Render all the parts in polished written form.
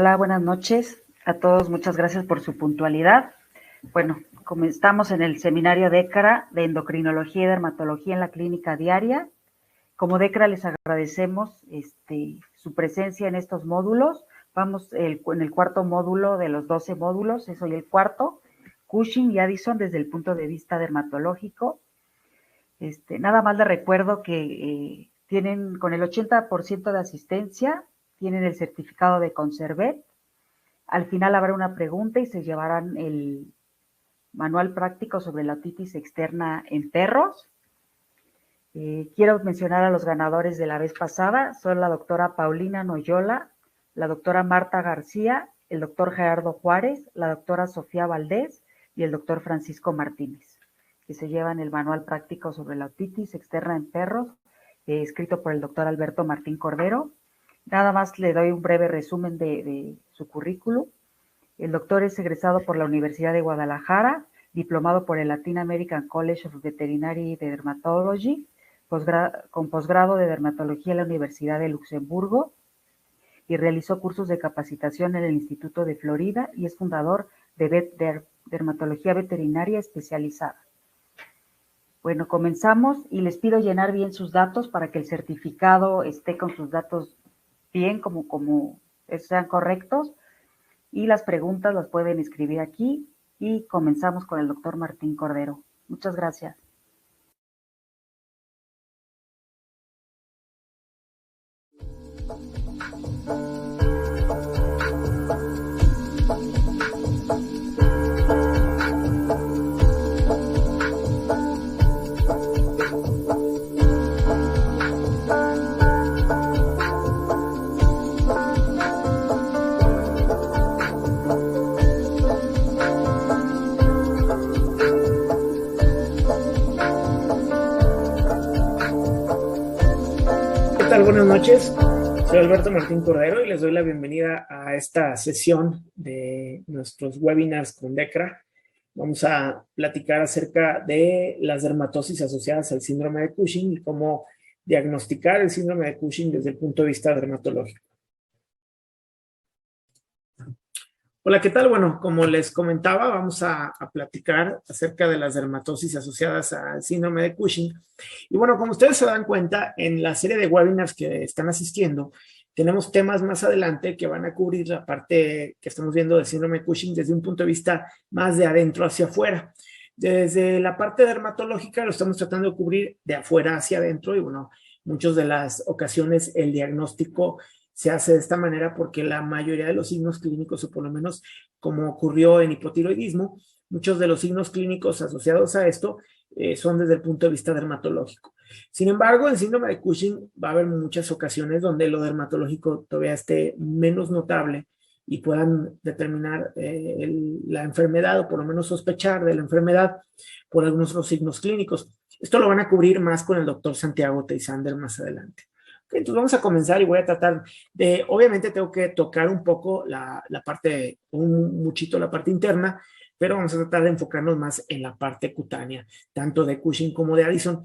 Hola, buenas noches a todos. Muchas gracias por su puntualidad. Bueno, como estamos en el seminario DECRA de Endocrinología y Dermatología en la Clínica Diaria, como DECRA les agradecemos su presencia en estos módulos. Vamos en el cuarto módulo de los 12 módulos, es hoy el cuarto, Cushing y Addison desde el punto de vista dermatológico. Nada más les recuerdo que tienen con el 80% de asistencia, tienen el certificado de Conservet. Al final habrá una pregunta y se llevarán el manual práctico sobre la otitis externa en perros. Quiero mencionar a los ganadores de la vez pasada. Son la doctora Paulina Noyola, la doctora Marta García, el doctor Gerardo Juárez, la doctora Sofía Valdés y el doctor Francisco Martínez, que se llevan el manual práctico sobre la otitis externa en perros, escrito por el doctor Alberto Martín Cordero. Nada más le doy un breve resumen de su currículum. El doctor es egresado por la Universidad de Guadalajara, diplomado por el Latin American College of Veterinary Dermatology, con posgrado de dermatología en la Universidad de Luxemburgo, y realizó cursos de capacitación en el Instituto de Florida y es fundador de Dermatología Veterinaria Especializada. Bueno, comenzamos y les pido llenar bien sus datos para que el certificado esté con sus datos bien, como sean correctos, y las preguntas las pueden escribir aquí y comenzamos con el doctor Martín Cordero. Muchas gracias. Buenas noches, soy Alberto Martín Cordero y les doy la bienvenida a esta sesión de nuestros webinars con DECRA. Vamos a platicar acerca de las dermatosis asociadas al síndrome de Cushing y cómo diagnosticar el síndrome de Cushing desde el punto de vista dermatológico. Hola, ¿qué tal? Bueno, como les comentaba, vamos a platicar acerca de las dermatosis asociadas al síndrome de Cushing. Y bueno, como ustedes se dan cuenta, en la serie de webinars que están asistiendo, tenemos temas más adelante que van a cubrir la parte que estamos viendo del síndrome de Cushing desde un punto de vista más de adentro hacia afuera. Desde la parte dermatológica lo estamos tratando de cubrir de afuera hacia adentro y bueno, muchas de las ocasiones el diagnóstico se hace de esta manera porque la mayoría de los signos clínicos, o por lo menos como ocurrió en hipotiroidismo, muchos de los signos clínicos asociados a esto son desde el punto de vista dermatológico. Sin embargo, en síndrome de Cushing va a haber muchas ocasiones donde lo dermatológico todavía esté menos notable y puedan determinar la enfermedad o por lo menos sospechar de la enfermedad por algunos otros signos clínicos. Esto lo van a cubrir más con el doctor Santiago Teisander más adelante. Entonces vamos a comenzar y voy a tratar de, obviamente tengo que tocar un poco la parte, muchito la parte interna, pero vamos a tratar de enfocarnos más en la parte cutánea, tanto de Cushing como de Addison.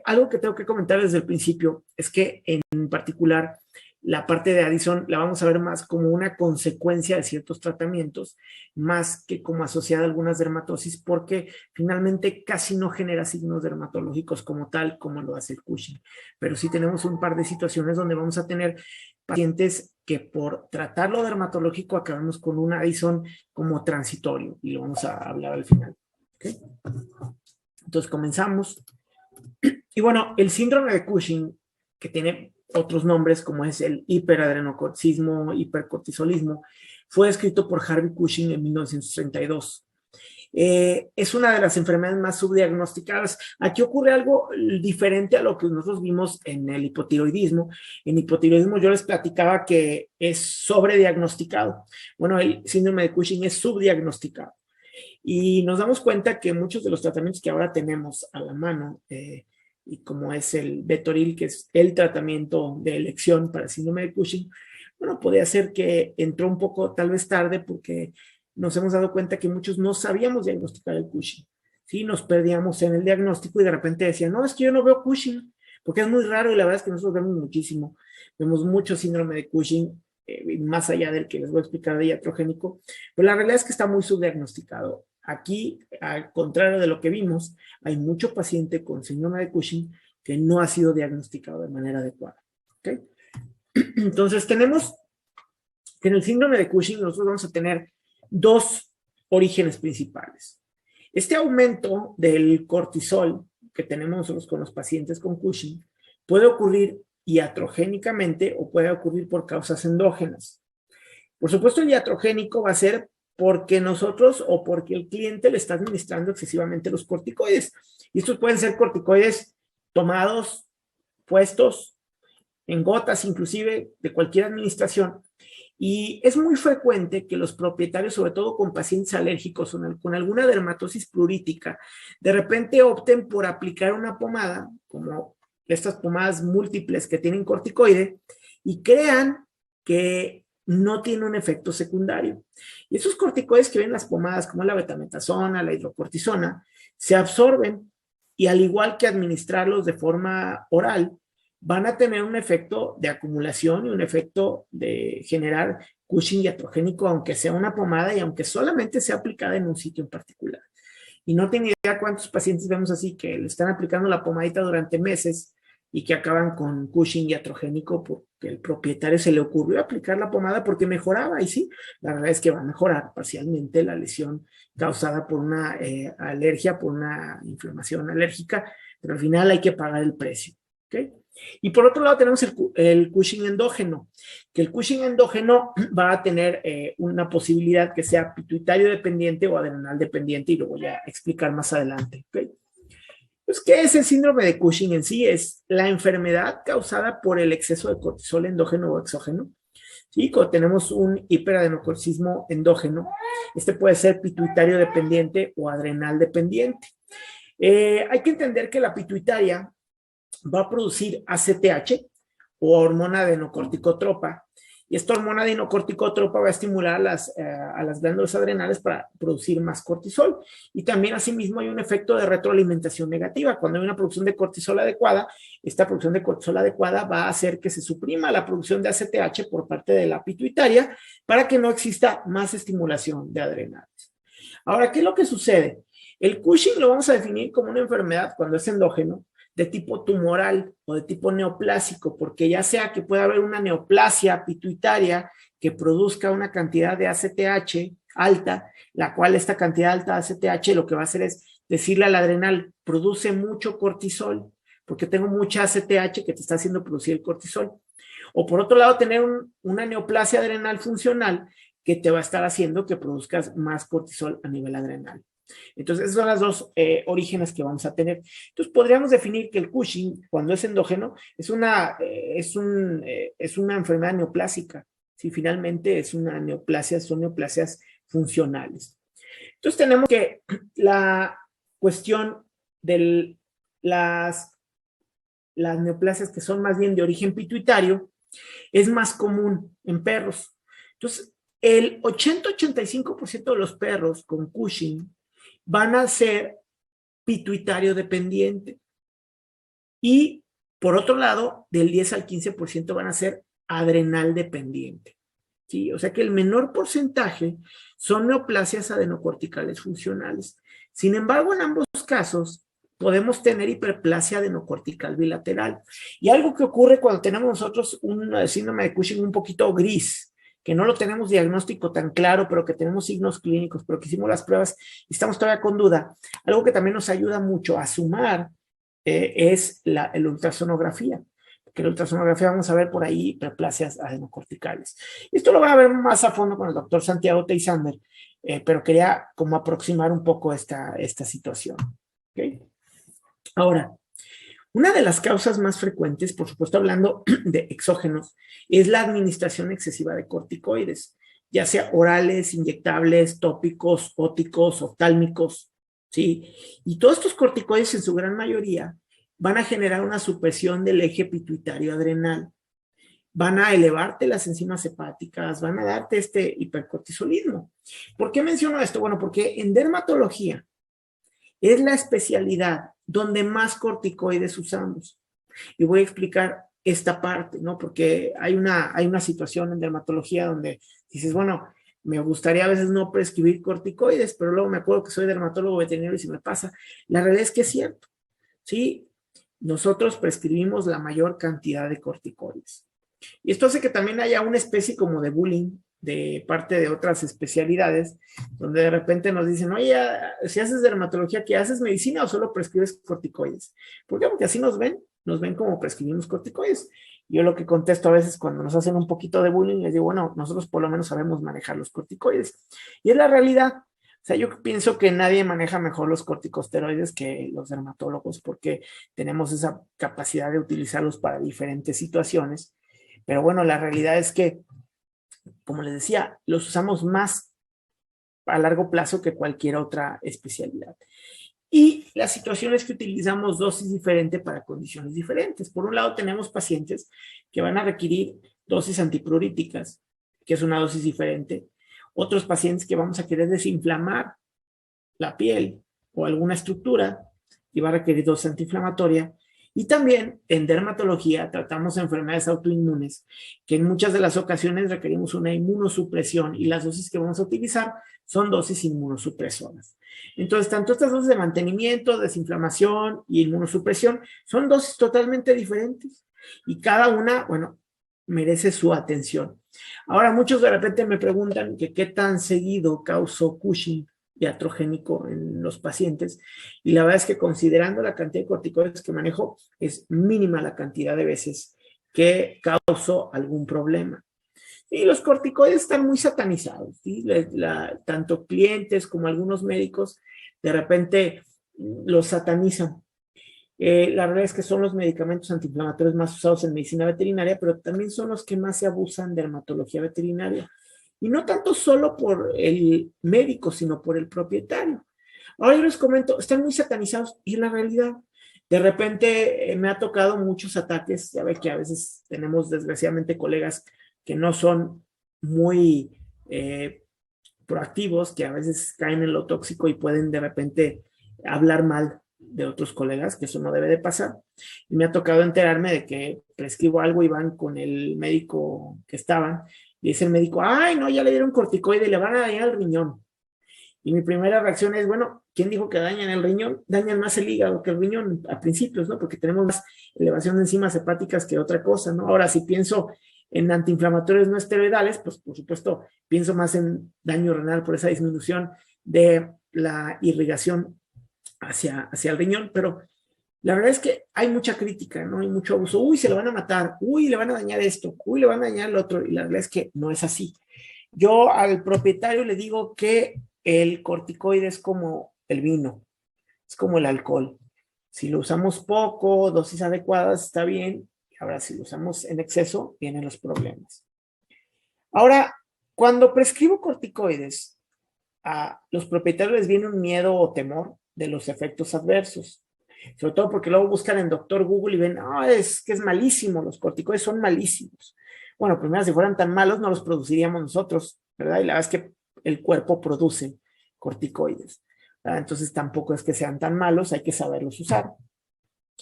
Algo que tengo que comentar desde el principio es que en particular la parte de Addison la vamos a ver más como una consecuencia de ciertos tratamientos, más que como asociada a algunas dermatosis, porque finalmente casi no genera signos dermatológicos como tal, como lo hace el Cushing. Pero sí tenemos un par de situaciones donde vamos a tener pacientes que por tratar lo dermatológico acabamos con un Addison como transitorio, y lo vamos a hablar al final. ¿Okay? Entonces comenzamos. Y bueno, el síndrome de Cushing, que tiene otros nombres como es el hiperadrenocorticismo, hipercortisolismo, fue descrito por Harvey Cushing en 1932. Es una de las enfermedades más subdiagnosticadas. Aquí ocurre algo diferente a lo que nosotros vimos en el hipotiroidismo. En hipotiroidismo yo les platicaba que es sobrediagnosticado. Bueno, el síndrome de Cushing es subdiagnosticado. Y nos damos cuenta que muchos de los tratamientos que ahora tenemos a la mano, y como es el Betoril, que es el tratamiento de elección para el síndrome de Cushing, bueno, podría ser que entró un poco tal vez tarde porque nos hemos dado cuenta que muchos no sabíamos diagnosticar el Cushing. ¿Sí? Nos perdíamos en el diagnóstico y de repente decían, no, es que yo no veo Cushing, porque es muy raro y la verdad es que nosotros vemos muchísimo. Vemos mucho síndrome de Cushing más allá del que les voy a explicar de iatrogénico, pero la realidad es que está muy subdiagnosticado. Aquí, al contrario de lo que vimos, hay mucho paciente con síndrome de Cushing que no ha sido diagnosticado de manera adecuada. ¿Okay? Entonces, tenemos que en el síndrome de Cushing nosotros vamos a tener dos orígenes principales. Este aumento del cortisol que tenemos nosotros con los pacientes con Cushing puede ocurrir iatrogénicamente o puede ocurrir por causas endógenas. Por supuesto, el iatrogénico va a ser porque nosotros o porque el cliente le está administrando excesivamente los corticoides. Y estos pueden ser corticoides tomados, puestos, en gotas inclusive, de cualquier administración. Y es muy frecuente que los propietarios, sobre todo con pacientes alérgicos o con alguna dermatosis plurítica, de repente opten por aplicar una pomada, como estas pomadas múltiples que tienen corticoide, y crean que no tiene un efecto secundario. Y esos corticoides que ven en las pomadas, como la betametasona, la hidrocortisona, se absorben y al igual que administrarlos de forma oral, van a tener un efecto de acumulación y un efecto de generar Cushing iatrogénico, aunque sea una pomada y aunque solamente sea aplicada en un sitio en particular. Y no tengo idea cuántos pacientes vemos así que le están aplicando la pomadita durante meses y que acaban con Cushing iatrogénico porque el propietario se le ocurrió aplicar la pomada porque mejoraba. Y sí, la verdad es que va a mejorar parcialmente la lesión causada por una alergia, por una inflamación alérgica, pero al final hay que pagar el precio. ¿Okay? Y por otro lado tenemos el Cushing endógeno, que el Cushing endógeno va a tener una posibilidad que sea pituitario dependiente o adrenal dependiente y lo voy a explicar más adelante. ¿Okay? Pues, ¿qué es el síndrome de Cushing en sí? Es la enfermedad causada por el exceso de cortisol endógeno o exógeno. ¿Sí? Cuando tenemos un hiperadenocorticismo endógeno, este puede ser pituitario dependiente o adrenal dependiente. Hay que entender que la pituitaria va a producir ACTH o hormona adenocorticotropa. Y esta hormona adenocorticotropa va a estimular a las glándulas adrenales para producir más cortisol. Y también, asimismo, hay un efecto de retroalimentación negativa. Cuando hay una producción de cortisol adecuada, esta producción de cortisol adecuada va a hacer que se suprima la producción de ACTH por parte de la pituitaria para que no exista más estimulación de adrenales. Ahora, ¿qué es lo que sucede? El Cushing lo vamos a definir como una enfermedad cuando es endógeno, de tipo tumoral o de tipo neoplásico, porque ya sea que pueda haber una neoplasia pituitaria que produzca una cantidad de ACTH alta, la cual esta cantidad alta de ACTH lo que va a hacer es decirle al adrenal, produce mucho cortisol, porque tengo mucha ACTH que te está haciendo producir el cortisol. O por otro lado, tener una neoplasia adrenal funcional que te va a estar haciendo que produzcas más cortisol a nivel adrenal. Entonces, esas son las dos orígenes que vamos a tener. Entonces, podríamos definir que el Cushing, cuando es endógeno, es una enfermedad neoplásica. Si finalmente es una neoplasia, son neoplasias funcionales. Entonces, tenemos que la cuestión de las neoplasias que son más bien de origen pituitario es más común en perros. Entonces, el 80-85% de los perros con Cushing van a ser pituitario dependiente. Y, por otro lado, del 10 al 15% van a ser adrenal dependiente. ¿Sí? O sea que el menor porcentaje son neoplasias adenocorticales funcionales. Sin embargo, en ambos casos, podemos tener hiperplasia adenocortical bilateral. Y algo que ocurre cuando tenemos nosotros un síndrome de Cushing un poquito gris, que no lo tenemos diagnóstico tan claro, pero que tenemos signos clínicos, pero que hicimos las pruebas y estamos todavía con duda. Algo que también nos ayuda mucho a sumar es la ultrasonografía. Que la ultrasonografía vamos a ver por ahí hiperplasias adenocorticales. Esto lo van a ver más a fondo con el doctor Santiago Teisander, pero quería como aproximar un poco esta situación. ¿Okay? Ahora, una de las causas más frecuentes, por supuesto hablando de exógenos, es la administración excesiva de corticoides, ya sea orales, inyectables, tópicos, óticos, oftálmicos, ¿sí? Y todos estos corticoides en su gran mayoría van a generar una supresión del eje pituitario adrenal, van a elevarte las enzimas hepáticas, van a darte este hipercortisolismo. ¿Por qué menciono esto? Bueno, porque en dermatología es la especialidad donde más corticoides usamos. Y voy a explicar esta parte, ¿no? Porque hay una situación en dermatología donde dices, bueno, me gustaría a veces no prescribir corticoides, pero luego me acuerdo que soy dermatólogo veterinario y se me pasa. La realidad es que es cierto, ¿sí? Nosotros prescribimos la mayor cantidad de corticoides. Y esto hace que también haya una especie como de bullying de parte de otras especialidades, donde de repente nos dicen, oye, si haces dermatología, ¿qué haces medicina o solo prescribes corticoides? ¿Por qué? Porque así nos ven como prescribimos corticoides. Yo lo que contesto a veces cuando nos hacen un poquito de bullying, les digo, bueno, nosotros por lo menos sabemos manejar los corticoides. Y es la realidad. O sea, yo pienso que nadie maneja mejor los corticosteroides que los dermatólogos porque tenemos esa capacidad de utilizarlos para diferentes situaciones. Pero bueno, la realidad es que, como les decía, los usamos más a largo plazo que cualquier otra especialidad. Y la situación es que utilizamos dosis diferentes para condiciones diferentes. Por un lado, tenemos pacientes que van a requerir dosis antipruritíticas, que es una dosis diferente. Otros pacientes que vamos a querer desinflamar la piel o alguna estructura y va a requerir dosis antiinflamatoria. Y también en dermatología tratamos enfermedades autoinmunes, que en muchas de las ocasiones requerimos una inmunosupresión y las dosis que vamos a utilizar son dosis inmunosupresoras. Entonces, tanto estas dosis de mantenimiento, desinflamación y inmunosupresión son dosis totalmente diferentes y cada una, bueno, merece su atención. Ahora, muchos de repente me preguntan que qué tan seguido causó Cushing iatrogénico en los pacientes, y la verdad es que considerando la cantidad de corticoides que manejo, es mínima la cantidad de veces que causó algún problema. Y los corticoides están muy satanizados, ¿sí? Tanto clientes como algunos médicos de repente los satanizan. La verdad es que son los medicamentos antiinflamatorios más usados en medicina veterinaria, pero también son los que más se abusan en dermatología veterinaria. Y no tanto solo por el médico, sino por el propietario. Ahora yo les comento, están muy satanizados y en la realidad, de repente me ha tocado muchos ataques, ya ve que a veces tenemos desgraciadamente colegas que no son muy proactivos, que a veces caen en lo tóxico y pueden de repente hablar mal de otros colegas, que eso no debe de pasar. Y me ha tocado enterarme de que prescribo algo y van con el médico que estaban, y dice el médico, ay, no, ya le dieron corticoide y le van a dañar el riñón. Y mi primera reacción es, bueno, ¿quién dijo que dañan el riñón? Dañan más el hígado que el riñón a principios, ¿no? Porque tenemos más elevación de enzimas hepáticas que otra cosa, ¿no? Ahora, si pienso en antiinflamatorios no esteroidales, pues por supuesto pienso más en daño renal por esa disminución de la irrigación hacia el riñón, pero la verdad es que hay mucha crítica, ¿no? Hay mucho abuso. Uy, se lo van a matar. Uy, le van a dañar esto. Uy, le van a dañar lo otro. Y la verdad es que no es así. Yo al propietario le digo que el corticoide es como el vino, es como el alcohol. Si lo usamos poco, dosis adecuadas, está bien. Ahora, si lo usamos en exceso, vienen los problemas. Ahora, cuando prescribo corticoides, a los propietarios les viene un miedo o temor de los efectos adversos. Sobre todo porque luego buscan en Doctor Google y ven, no, es que es malísimo, los corticoides son malísimos. Bueno, primero, si fueran tan malos, no los produciríamos nosotros, ¿verdad? Y la verdad es que el cuerpo produce corticoides, ¿verdad? Entonces tampoco es que sean tan malos, hay que saberlos usar.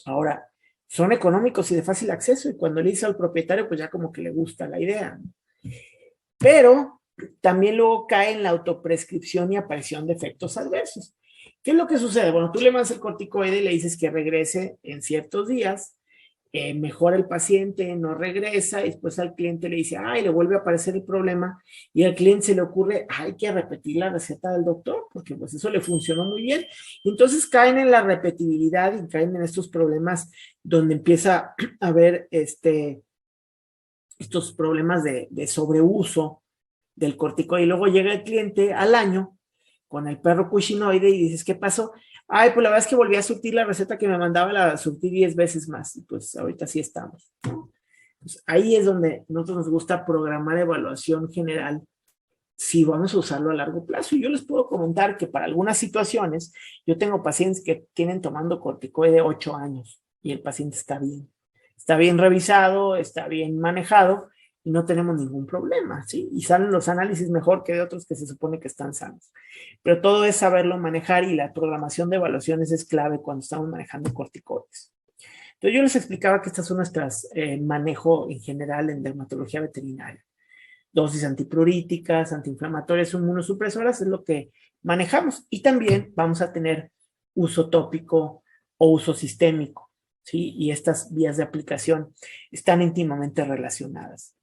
Ahora, son económicos y de fácil acceso, y cuando le dice al propietario, pues ya como que le gusta la idea. Pero también luego cae en la autoprescripción y aparición de efectos adversos. ¿Qué es lo que sucede? Bueno, tú le mandas el corticoide y le dices que regrese en ciertos días, mejora el paciente, no regresa, y después al cliente le dice, ay, le vuelve a aparecer el problema, y al cliente se le ocurre, hay que repetir la receta del doctor, porque pues eso le funcionó muy bien. Y entonces caen en la repetibilidad y caen en estos problemas donde empieza a haber estos problemas de sobreuso del corticoide, y luego llega el cliente al año con el perro cushinoide y dices, ¿qué pasó? Ay, pues la verdad es que volví a surtir la receta que me mandaba, la surtí 10 veces más, y pues ahorita sí estamos, ¿no? Pues ahí es donde nosotros nos gusta programar evaluación general si vamos a usarlo a largo plazo. Y yo les puedo comentar que para algunas situaciones, yo tengo pacientes que tienen tomando corticoide 8 años y el paciente está bien revisado, está bien manejado, y no tenemos ningún problema, ¿sí? Y salen los análisis mejor que de otros que se supone que están sanos. Pero todo es saberlo manejar, y la programación de evaluaciones es clave cuando estamos manejando corticoides. Entonces yo les explicaba que estas son nuestras manejo en general en dermatología veterinaria. Dosis antipruríticas, antiinflamatorias, inmunosupresoras es lo que manejamos. Y también vamos a tener uso tópico o uso sistémico, ¿sí? Y estas vías de aplicación están íntimamente relacionadas.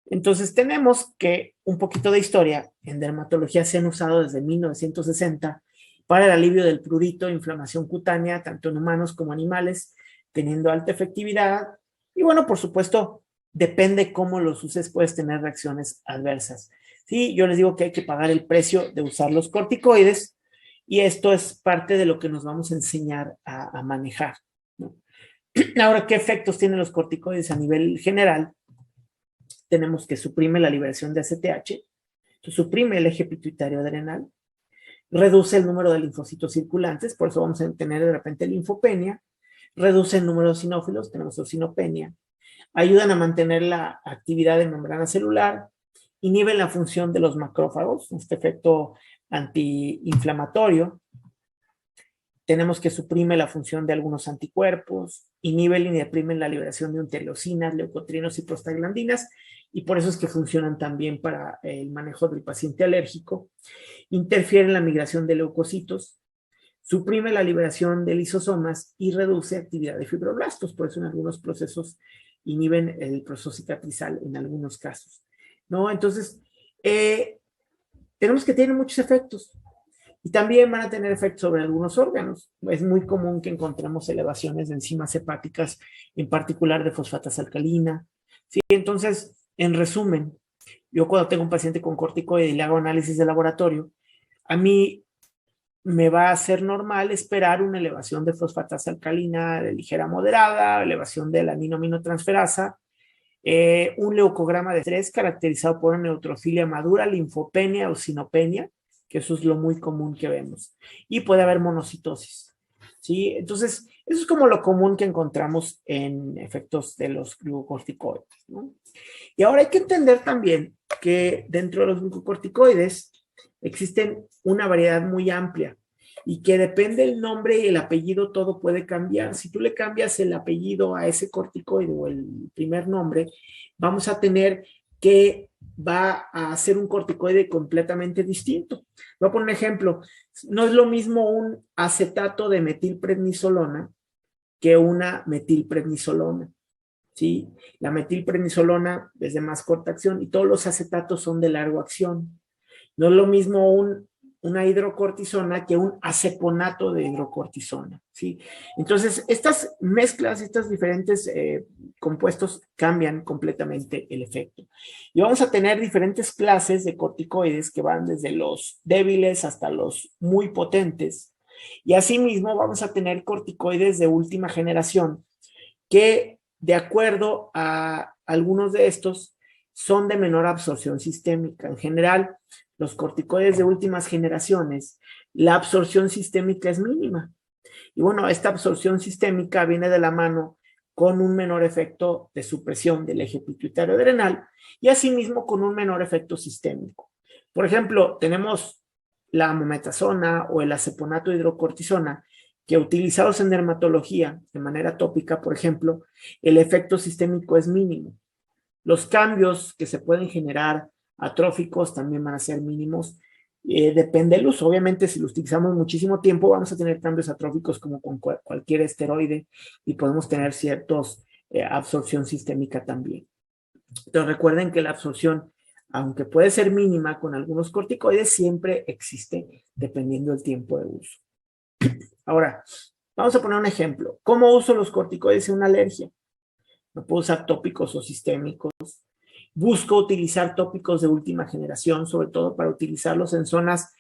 Entonces tenemos que un poquito de historia en dermatología se han usado desde 1960 para el alivio del prurito, inflamación cutánea, tanto en humanos como animales, teniendo alta efectividad. Y bueno, por supuesto, depende cómo los uses, puedes tener reacciones adversas. Sí, yo les digo que hay que pagar el precio de usar los corticoides y esto es parte de lo que nos vamos a enseñar a manejar, ¿no? Ahora, ¿qué efectos tienen los corticoides a nivel general? Tenemos que suprime la liberación de ACTH, suprime el eje pituitario adrenal, reduce el número de linfocitos circulantes, por eso vamos a tener de repente linfopenia, reduce el número de eosinófilos, tenemos eosinopenia, ayudan a mantener la actividad de membrana celular, inhiben la función de los macrófagos, este efecto antiinflamatorio, tenemos que suprime la función de algunos anticuerpos, inhiben y deprimen la liberación de interleucinas, leucotrienos y prostaglandinas, y por eso es que funcionan también para el manejo del paciente alérgico, interfiere en la migración de leucocitos, suprime la liberación de lisosomas y reduce actividad de fibroblastos, por eso en algunos procesos inhiben el proceso cicatrizal en algunos casos, ¿no? Entonces, tenemos que tener muchos efectos. Y también van a tener efectos sobre algunos órganos. Es muy común que encontremos elevaciones de enzimas hepáticas, en particular de fosfatasa alcalina. ¿Sí? Entonces, en resumen, yo cuando tengo un paciente con corticoide y le hago análisis de laboratorio, a mí me va a ser normal esperar una elevación de fosfatasa alcalina de ligera a moderada, elevación de la aminotransferasa, un leucograma de estrés caracterizado por una neutrofilia madura, linfopenia o sinopenia, que eso es lo muy común que vemos. Y puede haber monocitosis, ¿sí? Entonces, eso es como lo común que encontramos en efectos de los glucocorticoides, ¿no? Y ahora hay que entender también que dentro de los glucocorticoides existen una variedad muy amplia y que depende del nombre y el apellido, todo puede cambiar. Si tú le cambias el apellido a ese corticoide o el primer nombre, vamos a tener que va a ser un corticoide completamente distinto. Voy a poner un ejemplo. No es lo mismo un acetato de metilprednisolona que una metilprednisolona, ¿sí? La metilprednisolona es de más corta acción y todos los acetatos son de larga acción. No es lo mismo una hidrocortisona que un aceponato de hidrocortisona, ¿sí? Entonces, estas mezclas, estos diferentes compuestos cambian completamente el efecto. Y vamos a tener diferentes clases de corticoides que van desde los débiles hasta los muy potentes. Y asimismo vamos a tener corticoides de última generación que, de acuerdo a algunos de estos, son de menor absorción sistémica. En general, los corticoides de últimas generaciones, la absorción sistémica es mínima. Y bueno, esta absorción sistémica viene de la mano con un menor efecto de supresión del eje pituitario adrenal y asimismo con un menor efecto sistémico. Por ejemplo, tenemos la mometasona o el aceponato de hidrocortisona, que utilizados en dermatología de manera tópica, por ejemplo, el efecto sistémico es mínimo. Los cambios que se pueden generar atróficos también van a ser mínimos. Depende del uso. Obviamente, si lo utilizamos muchísimo tiempo, vamos a tener cambios atróficos como con cualquier esteroide y podemos tener ciertos absorción sistémica también. Entonces, recuerden que la absorción, aunque puede ser mínima con algunos corticoides, siempre existe dependiendo del tiempo de uso. Ahora, vamos a poner un ejemplo. ¿Cómo uso los corticoides en una alergia? No puedo usar tópicos o sistémicos. Busco utilizar tópicos de última generación, sobre todo para utilizarlos en zonas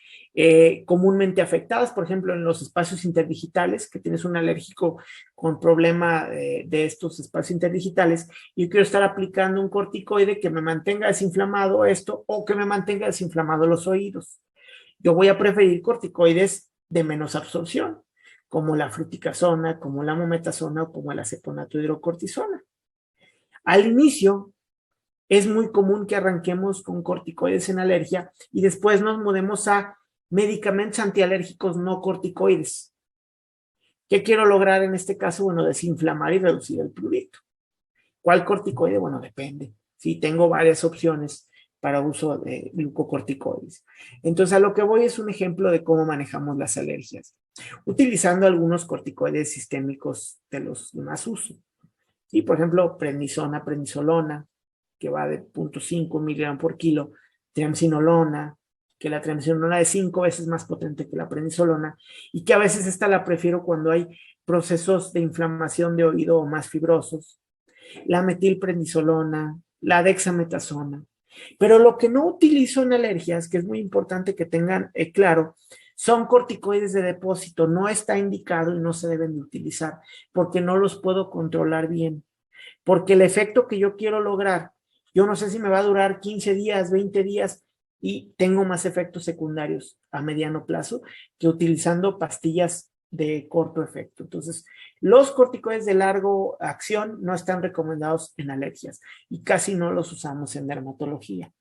comúnmente afectadas, por ejemplo, en los espacios interdigitales, que tienes un alérgico con problema de estos espacios interdigitales, y yo quiero estar aplicando un corticoide que me mantenga desinflamado esto o que me mantenga desinflamado los oídos. Yo voy a preferir corticoides de menos absorción, como la fluticasona, como la mometasona o como el aceponato de hidrocortisona. Al inicio, es muy común que arranquemos con corticoides en alergia y después nos mudemos a medicamentos antialérgicos no corticoides, ¿Qué quiero lograr en este caso? Bueno, desinflamar y reducir el prurito. ¿Cuál corticoide? Bueno, depende. Sí, tengo varias opciones para uso de glucocorticoides. Entonces, a lo que voy es un ejemplo de cómo manejamos las alergias, utilizando algunos corticoides sistémicos de los de más uso. Sí, por ejemplo, prednisona, prednisolona, que va de 0.5 miligramos por kilo, triamcinolona, que la triamcinolona es 5 veces más potente que la prednisolona, y que a veces esta la prefiero cuando hay procesos de inflamación de oído o más fibrosos, la metilprednisolona, la dexametasona. Pero lo que no utilizo en alergias, que es muy importante que tengan claro, son corticoides de depósito. No está indicado y no se deben de utilizar porque no los puedo controlar bien. Porque el efecto que yo quiero lograr, yo no sé si me va a durar 15 días, 20 días y tengo más efectos secundarios a mediano plazo que utilizando pastillas de corto efecto. Entonces, los corticoides de largo acción no están recomendados en alergias y casi no los usamos en dermatología.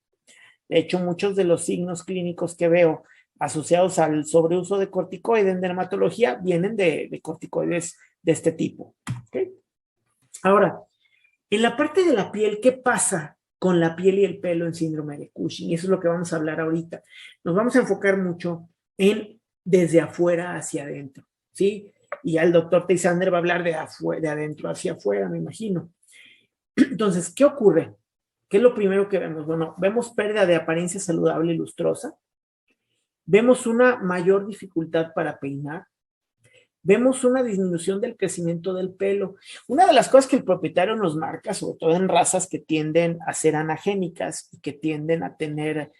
De hecho, muchos de los signos clínicos que veo asociados al sobreuso de corticoides en dermatología vienen de corticoides de este tipo. ¿Okay? Ahora, en la parte de la piel, ¿qué pasa con la piel y el pelo en síndrome de Cushing? Y eso es lo que vamos a hablar ahorita. Nos vamos a enfocar mucho en desde afuera hacia adentro, ¿sí? Y ya el doctor Teisander va a hablar de adentro hacia afuera, me imagino. Entonces, ¿qué ocurre? ¿Qué es lo primero que vemos? Bueno, vemos pérdida de apariencia saludable y lustrosa. Vemos una mayor dificultad para peinar. Vemos una disminución del crecimiento del pelo. Una de las cosas que el propietario nos marca, sobre todo en razas que tienden a ser anagénicas y que tienden a tener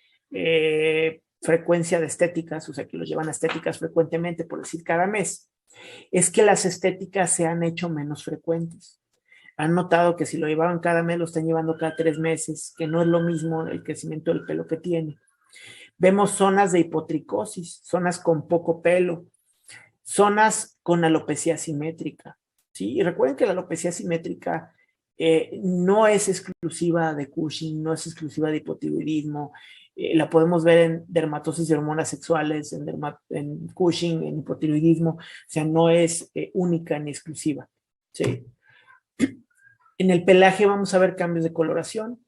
frecuencia de estéticas, o sea, que los llevan a estéticas frecuentemente, por decir cada mes, es que las estéticas se han hecho menos frecuentes. Han notado que si lo llevaban cada mes, lo están llevando cada 3 meses, que no es lo mismo el crecimiento del pelo que tiene. Vemos zonas de hipotricosis, zonas con poco pelo, zonas con alopecia simétrica, ¿sí? Y recuerden que la alopecia simétrica no es exclusiva de Cushing, no es exclusiva de hipotiroidismo, la podemos ver en dermatosis de hormonas sexuales, en Cushing, en hipotiroidismo, o sea, no es única ni exclusiva, ¿sí? En el pelaje vamos a ver cambios de coloración,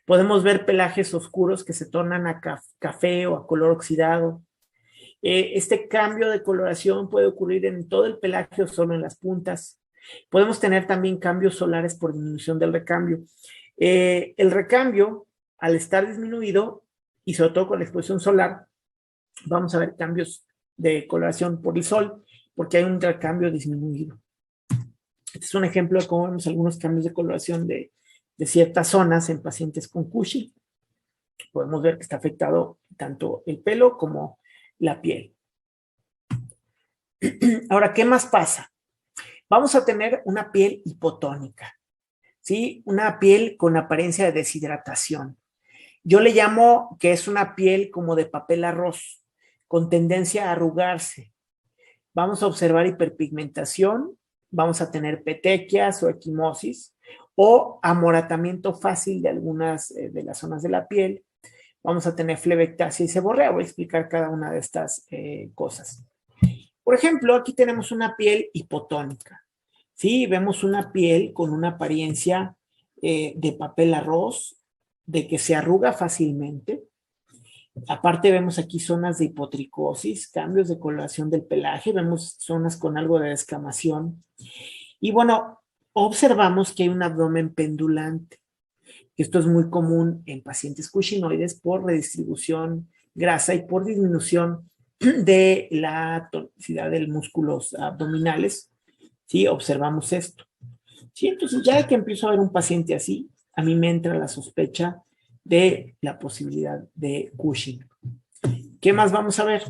podemos ver pelajes oscuros que se tornan a café o a color oxidado. Este cambio de coloración puede ocurrir en todo el pelaje o solo en las puntas. Podemos tener también cambios solares por disminución del recambio. El recambio, al estar disminuido, y sobre todo con la exposición solar, vamos a ver cambios de coloración por el sol, porque hay un recambio disminuido. Este es un ejemplo de cómo vemos algunos cambios de coloración de ciertas zonas en pacientes con Cushing. Podemos ver que está afectado tanto el pelo como la piel. Ahora, ¿qué más pasa? Vamos a tener una piel hipotónica, ¿sí? Una piel con apariencia de deshidratación. Yo le llamo que es una piel como de papel arroz, con tendencia a arrugarse. Vamos a observar hiperpigmentación, vamos a tener petequias o equimosis o amoratamiento fácil de algunas de las zonas de la piel. Vamos a tener flebectasia y seborrea. Voy a explicar cada una de estas cosas. Por ejemplo, aquí tenemos una piel hipotónica. ¿Sí? Vemos una piel con una apariencia de papel arroz, de que se arruga fácilmente. Aparte vemos aquí zonas de hipotricosis, cambios de coloración del pelaje, vemos zonas con algo de descamación. Y bueno, observamos que hay un abdomen pendulante. Esto es muy común en pacientes cushinoides por redistribución grasa y por disminución de la tonicidad de los músculos abdominales. ¿Sí? Observamos esto. ¿Sí? Entonces, ya que empiezo a ver un paciente así, a mí me entra la sospecha de la posibilidad de Cushing. ¿Qué más vamos a ver?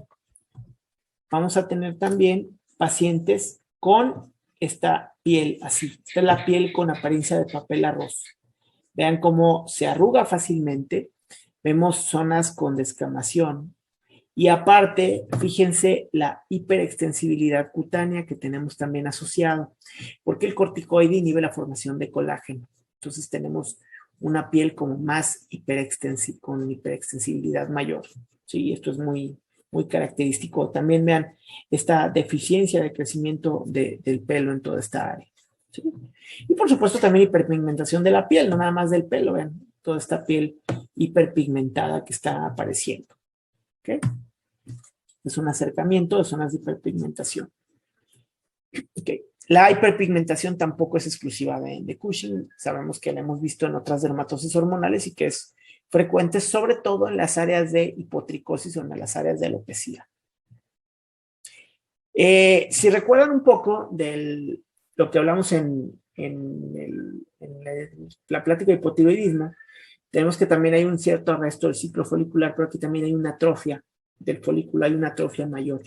Vamos a tener también pacientes con esta piel así. Esta es la piel con apariencia de papel arroz. Vean cómo se arruga fácilmente. Vemos zonas con descamación. Y aparte, fíjense la hiperextensibilidad cutánea que tenemos también asociado, porque el corticoide inhibe la formación de colágeno. Entonces tenemos una piel como más con hiperextensibilidad mayor. Sí, esto es muy muy característico. También vean esta deficiencia de crecimiento del pelo en toda esta área. ¿Sí? Y por supuesto también hiperpigmentación de la piel, no nada más del pelo, vean toda esta piel hiperpigmentada que está apareciendo. ¿Okay? Es un acercamiento de zonas de hiperpigmentación. Okay. La hiperpigmentación tampoco es exclusiva de Cushing. Sabemos que la hemos visto en otras dermatosis hormonales y que es frecuente sobre todo en las áreas de hipotricosis o en las áreas de alopecia. Si recuerdan un poco de lo que hablamos en la plática de hipotiroidismo, tenemos que también hay un cierto arresto del ciclo folicular, pero aquí también hay una atrofia del folículo, hay una atrofia mayor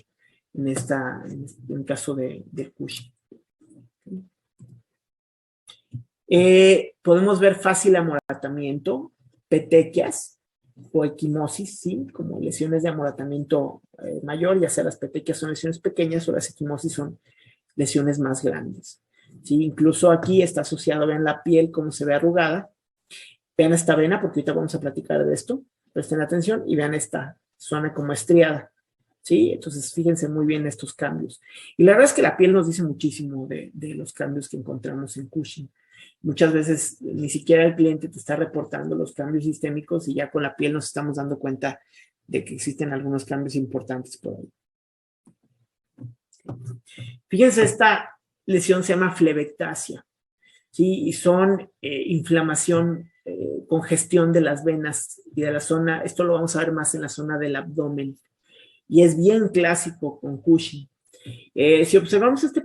en el caso de Cushing. Podemos ver fácil amoratamiento, petequias o equimosis, ¿sí? Como lesiones de amoratamiento mayor, ya sea las petequias son lesiones pequeñas o las equimosis son lesiones más grandes. ¿Sí? Incluso aquí está asociado, vean la piel, cómo se ve arrugada. Vean esta vena, porque ahorita vamos a platicar de esto. Presten atención y vean esta zona como estriada. ¿Sí? Entonces, fíjense muy bien estos cambios. Y la verdad es que la piel nos dice muchísimo de los cambios que encontramos en Cushing. Muchas veces ni siquiera el cliente te está reportando los cambios sistémicos y ya con la piel nos estamos dando cuenta de que existen algunos cambios importantes por ahí. Fíjense, esta lesión se llama flebectasia, ¿sí? Y son inflamación, congestión de las venas y de la zona, esto lo vamos a ver más en la zona del abdomen, y es bien clásico con Cushing. Si observamos a este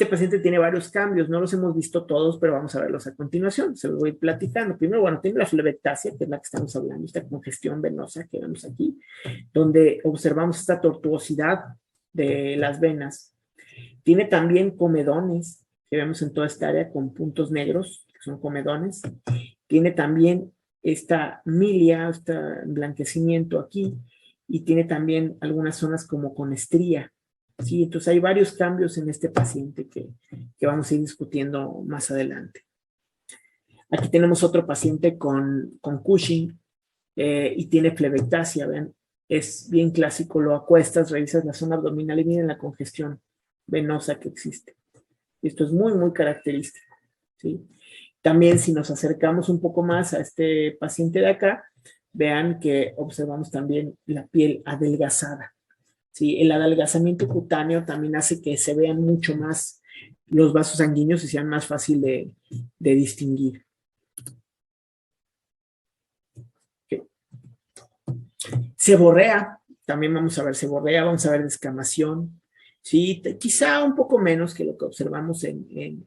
paciente tiene varios cambios, no los hemos visto todos, pero vamos a verlos a continuación, se los voy platicando. Primero, bueno, tiene la flebectasia, que es la que estamos hablando, esta congestión venosa que vemos aquí, donde observamos esta tortuosidad de las venas. Tiene también comedones, que vemos en toda esta área con puntos negros, que son comedones. Tiene también esta milia, este emblanquecimiento aquí, y tiene también algunas zonas como con estría. Sí, entonces hay varios cambios en este paciente que vamos a ir discutiendo más adelante. Aquí tenemos otro paciente con Cushing y tiene flebectasia, ven, es bien clásico, lo acuestas, revisas la zona abdominal y miren la congestión venosa que existe. Esto es muy, muy característico. ¿Sí? También si nos acercamos un poco más a este paciente de acá, vean que observamos también la piel adelgazada. ¿Sí? El adelgazamiento cutáneo también hace que se vean mucho más los vasos sanguíneos y sean más fácil de distinguir. Okay. Seborrea, también vamos a ver seborrea, vamos a ver descamación. Sí, quizá un poco menos que lo que observamos en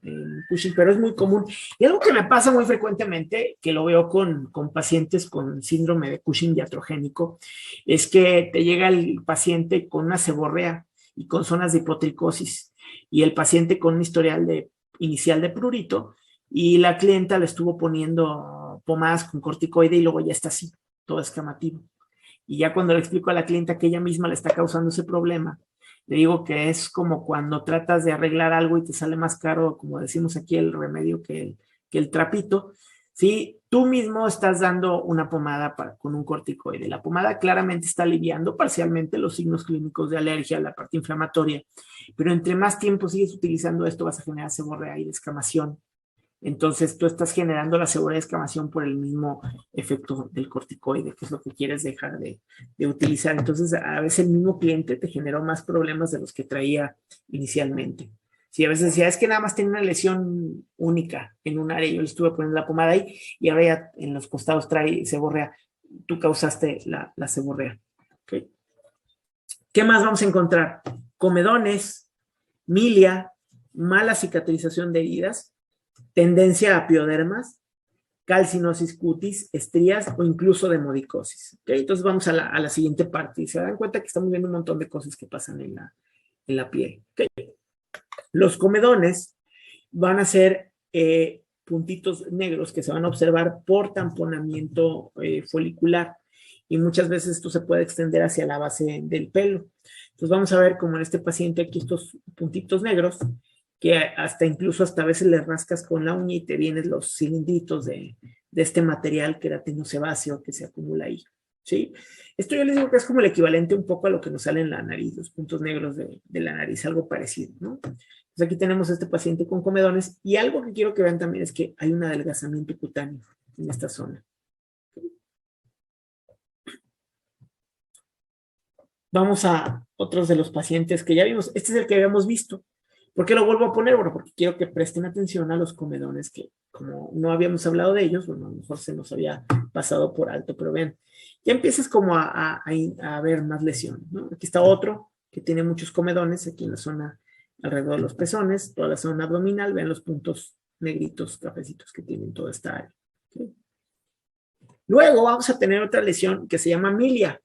Cushing, pero es muy común. Y algo que me pasa muy frecuentemente, que lo veo con pacientes con síndrome de Cushing iatrogénico, es que te llega el paciente con una seborrea y con zonas de hipotricosis, y el paciente con un historial inicial de prurito, y la clienta le estuvo poniendo pomadas con corticoide y luego ya está así, todo escamativo. Y ya cuando le explico a la clienta que ella misma le está causando ese problema, le digo que es como cuando tratas de arreglar algo y te sale más caro, como decimos aquí, el remedio que el trapito. ¿Sí? Tú mismo estás dando una pomada con un corticoide. La pomada claramente está aliviando parcialmente los signos clínicos de alergia, la parte inflamatoria, pero entre más tiempo sigues utilizando esto vas a generar seborrea y descamación. Entonces tú estás generando la seborrea y descamación por el mismo efecto del corticoide, que es lo que quieres dejar de utilizar. Entonces a veces el mismo cliente te generó más problemas de los que traía inicialmente. Si a veces decía, es que nada más tiene una lesión única en un área, yo le estuve poniendo la pomada ahí y ahora ya en los costados trae seborrea, tú causaste la seborrea. ¿Okay? ¿Qué más vamos a encontrar? Comedones, milia, mala cicatrización de heridas, tendencia a piodermas, calcinosis cutis, estrías o incluso demodicosis. ¿Okay? Entonces vamos a la siguiente parte y se dan cuenta que estamos viendo un montón de cosas que pasan en la piel. ¿Okay? Los comedones van a ser puntitos negros que se van a observar por tamponamiento folicular y muchas veces esto se puede extender hacia la base del pelo. Entonces vamos a ver como en este paciente aquí estos puntitos negros que incluso hasta a veces le rascas con la uña y te vienen los cilindritos de este material queratinocebáceo que se acumula ahí. ¿sí? Esto yo les digo que es como el equivalente un poco a lo que nos sale en la nariz, los puntos negros de la nariz, algo parecido, ¿no? Entonces aquí tenemos a este paciente con comedones y algo que quiero que vean también es que hay un adelgazamiento cutáneo en esta zona. Vamos a otros de los pacientes que ya vimos. Este es el que habíamos visto. ¿Por qué lo vuelvo a poner? Bueno, porque quiero que presten atención a los comedones que, como no habíamos hablado de ellos, bueno, a lo mejor se nos había pasado por alto, pero vean, ya empiezas como a ver más lesiones, ¿no? Aquí está otro que tiene muchos comedones, aquí en la zona alrededor de los pezones, toda la zona abdominal, vean los puntos negritos, cafecitos que tienen toda esta área. ¿Okay? Luego vamos a tener otra lesión que se llama milia,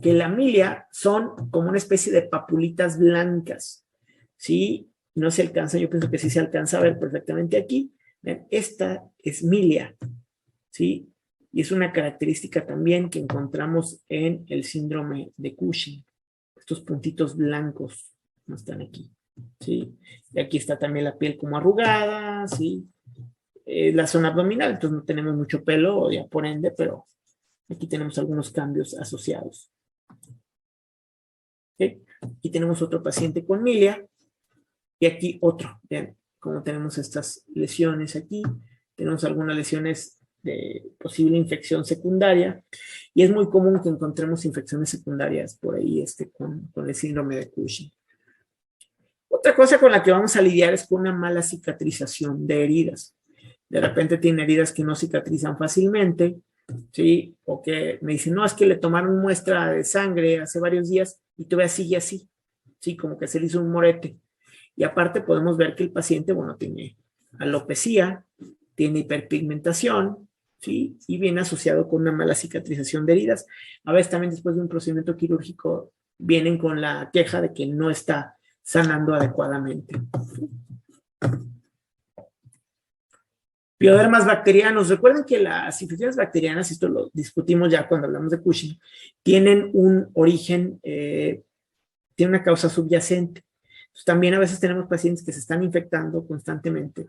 que la milia son como una especie de papulitas blancas, ¿sí? No se alcanza, yo pienso que sí se alcanza a ver perfectamente aquí. ¿Ven? Esta es milia, ¿sí? Y es una característica también que encontramos en el síndrome de Cushing. Estos puntitos blancos no están aquí, ¿sí? Y aquí está también la piel como arrugada, ¿sí? La zona abdominal, entonces no tenemos mucho pelo, ya por ende, pero aquí tenemos algunos cambios asociados. ¿Okay? Aquí tenemos otro paciente con milia. Y aquí otro, vean cómo tenemos estas lesiones aquí, tenemos algunas lesiones de posible infección secundaria, y es muy común que encontremos infecciones secundarias por ahí con el síndrome de Cushing. Otra cosa con la que vamos a lidiar es con una mala cicatrización de heridas. De repente tiene heridas que no cicatrizan fácilmente, ¿sí? O que me dicen, no, es que le tomaron muestra de sangre hace varios días y todavía sigue así, ¿sí? Como que se le hizo un morete. Y aparte podemos ver que el paciente, bueno, tiene alopecia, tiene hiperpigmentación, ¿sí? Y viene asociado con una mala cicatrización de heridas. A veces también después de un procedimiento quirúrgico vienen con la queja de que no está sanando adecuadamente. Piodermas bacterianos. Recuerden que las infecciones bacterianas, esto lo discutimos ya cuando hablamos de Cushing, tienen un origen, tiene una causa subyacente. Entonces, también a veces tenemos pacientes que se están infectando constantemente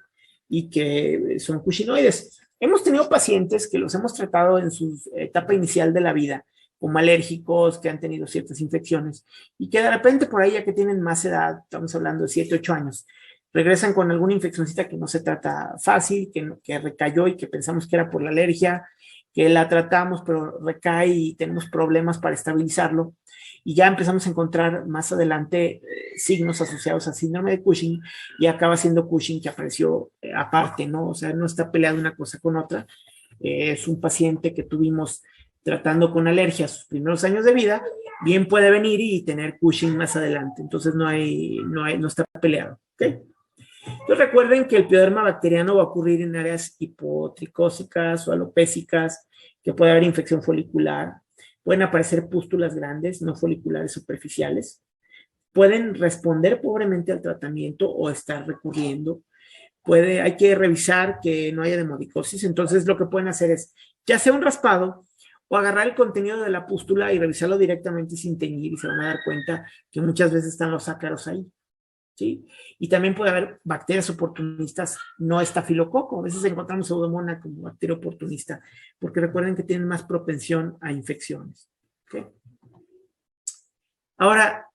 y que son cushinoides. Hemos tenido pacientes que los hemos tratado en su etapa inicial de la vida, como alérgicos, que han tenido ciertas infecciones y que de repente por ahí ya que tienen más edad, estamos hablando de 7, 8 años, regresan con alguna infeccióncita que no se trata fácil, que recayó y que pensamos que era por la alergia, que la tratamos pero recae y tenemos problemas para estabilizarlo. Y ya empezamos a encontrar más adelante signos asociados al síndrome de Cushing y acaba siendo Cushing que apareció aparte, ¿no? O sea, no está peleada una cosa con otra. Es un paciente que tuvimos tratando con alergia sus primeros años de vida, bien puede venir y tener Cushing más adelante. Entonces no está peleado, ¿ok? Entonces recuerden que el pioderma bacteriano va a ocurrir en áreas hipotricósicas o alopésicas, que puede haber infección folicular, pueden aparecer pústulas grandes, no foliculares superficiales, pueden responder pobremente al tratamiento o estar recurriendo, hay que revisar que no haya demodicosis, entonces lo que pueden hacer es, ya sea un raspado, o agarrar el contenido de la pústula y revisarlo directamente sin teñir y se van a dar cuenta que muchas veces están los ácaros ahí. ¿Sí? Y también puede haber bacterias oportunistas, no estafilococo. A veces encontramos pseudomonas como bacteria oportunista, porque recuerden que tienen más propensión a infecciones. ¿Okay? Ahora,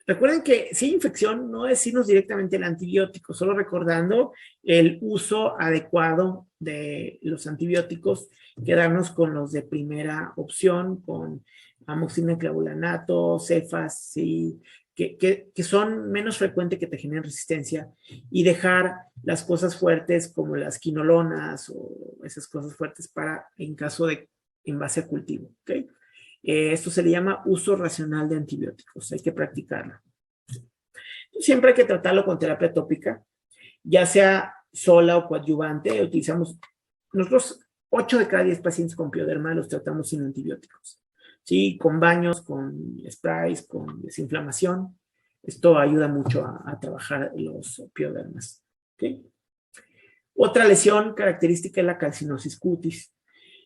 recuerden que si hay infección, no es irnos directamente al antibiótico, solo recordando el uso adecuado de los antibióticos, quedarnos con los de primera opción, con amoxicilina, clavulanato, cefas, ¿sí? Que son menos frecuentes que te generen resistencia y dejar las cosas fuertes como las quinolonas o esas cosas fuertes para en caso de en base a cultivo. ¿Okay? Esto se le llama uso racional de antibióticos, hay que practicarlo. Siempre hay que tratarlo con terapia tópica, ya sea sola o coadyuvante. Utilizamos, nosotros 8 de cada 10 pacientes con pioderma los tratamos sin antibióticos. ¿Sí? Con baños, con sprays, con desinflamación. Esto ayuda mucho a trabajar los piodermas. ¿Okay? Otra lesión característica es la calcinosis cutis.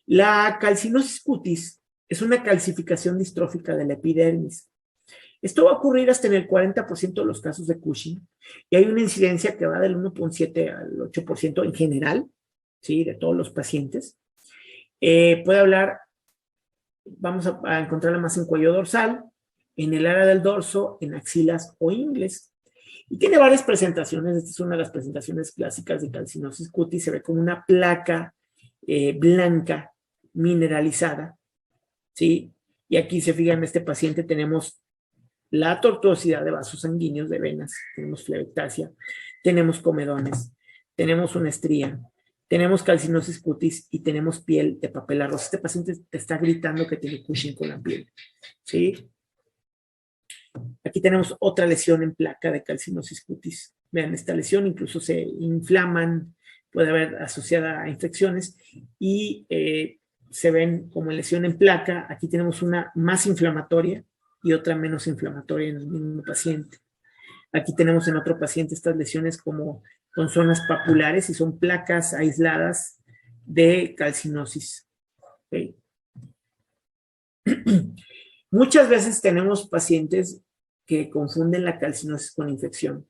La calcinosis cutis es una calcificación distrófica de la epidermis. Esto va a ocurrir hasta en el 40% de los casos de Cushing y hay una incidencia que va del 1.7 al 8% en general, ¿sí? De todos los pacientes. Puede hablar Vamos a encontrarla más en cuello dorsal, en el área del dorso, en axilas o ingles. Y tiene varias presentaciones. Esta es una de las presentaciones clásicas de calcinosis cutis. Se ve como una placa blanca mineralizada, ¿sí? Y aquí se fijan, en este paciente tenemos la tortuosidad de vasos sanguíneos, de venas, tenemos flerectasia, tenemos comedones, tenemos una estría, tenemos calcinosis cutis y tenemos piel de papel arroz. Este paciente te está gritando que tiene Cushing con la piel, ¿sí? Aquí tenemos otra lesión en placa de calcinosis cutis. Vean, esta lesión incluso se inflaman, puede haber asociada a infecciones y se ven como lesión en placa. Aquí tenemos una más inflamatoria y otra menos inflamatoria en el mismo paciente. Aquí tenemos en otro paciente estas lesiones como con zonas papulares y son placas aisladas de calcinosis. ¿Okay? Muchas veces tenemos pacientes que confunden la calcinosis con infección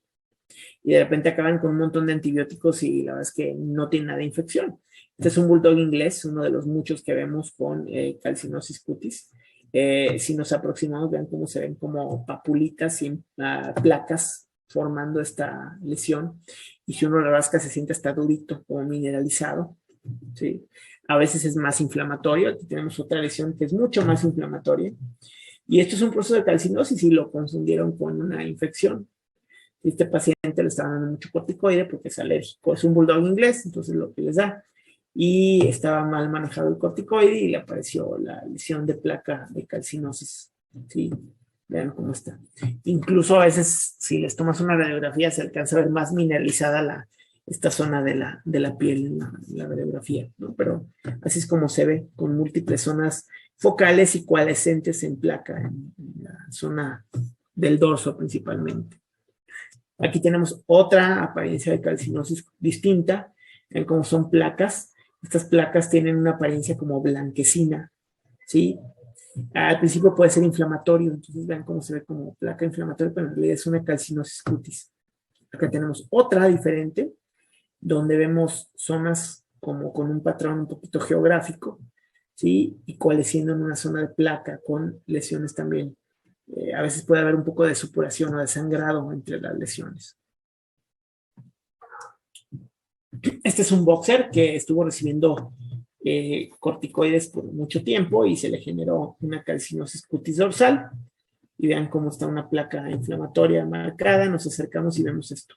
y de repente acaban con un montón de antibióticos y la verdad es que no tiene nada de infección. Este es un bulldog inglés, uno de los muchos que vemos con calcinosis cutis. Si nos aproximamos, vean cómo se ven como papulitas y placas formando esta lesión. Y si uno la rasca, se siente hasta durito, como mineralizado. ¿Sí? A veces es más inflamatorio. Aquí tenemos otra lesión que es mucho más inflamatoria. Y esto es un proceso de calcinosis y lo confundieron con una infección. Este paciente le está dando mucho corticoide porque es alérgico. Es un bulldog inglés, entonces lo que les da. Y estaba mal manejado el corticoide y le apareció la lesión de placa de calcinosis. ¿Sí? Vean cómo está. Incluso a veces, si les tomas una radiografía, se alcanza a ver más mineralizada esta zona de la piel en la radiografía, ¿no? Pero así es como se ve, con múltiples zonas focales y coalescentes en placa, en la zona del dorso principalmente. Aquí tenemos otra apariencia de calcinosis distinta, ven cómo son placas. Estas placas tienen una apariencia como blanquecina, ¿sí? Al principio puede ser inflamatorio, entonces vean cómo se ve como placa inflamatoria, pero en realidad es una calcinosis cutis. Acá tenemos otra diferente, donde vemos zonas como con un patrón un poquito geográfico, ¿sí? Y coalesciendo en una zona de placa con lesiones también. A veces puede haber un poco de supuración o de sangrado entre las lesiones. Este es un boxer que estuvo recibiendo corticoides por mucho tiempo y se le generó una calcinosis cutis dorsal. Y vean cómo está una placa inflamatoria marcada. Nos acercamos y vemos esto,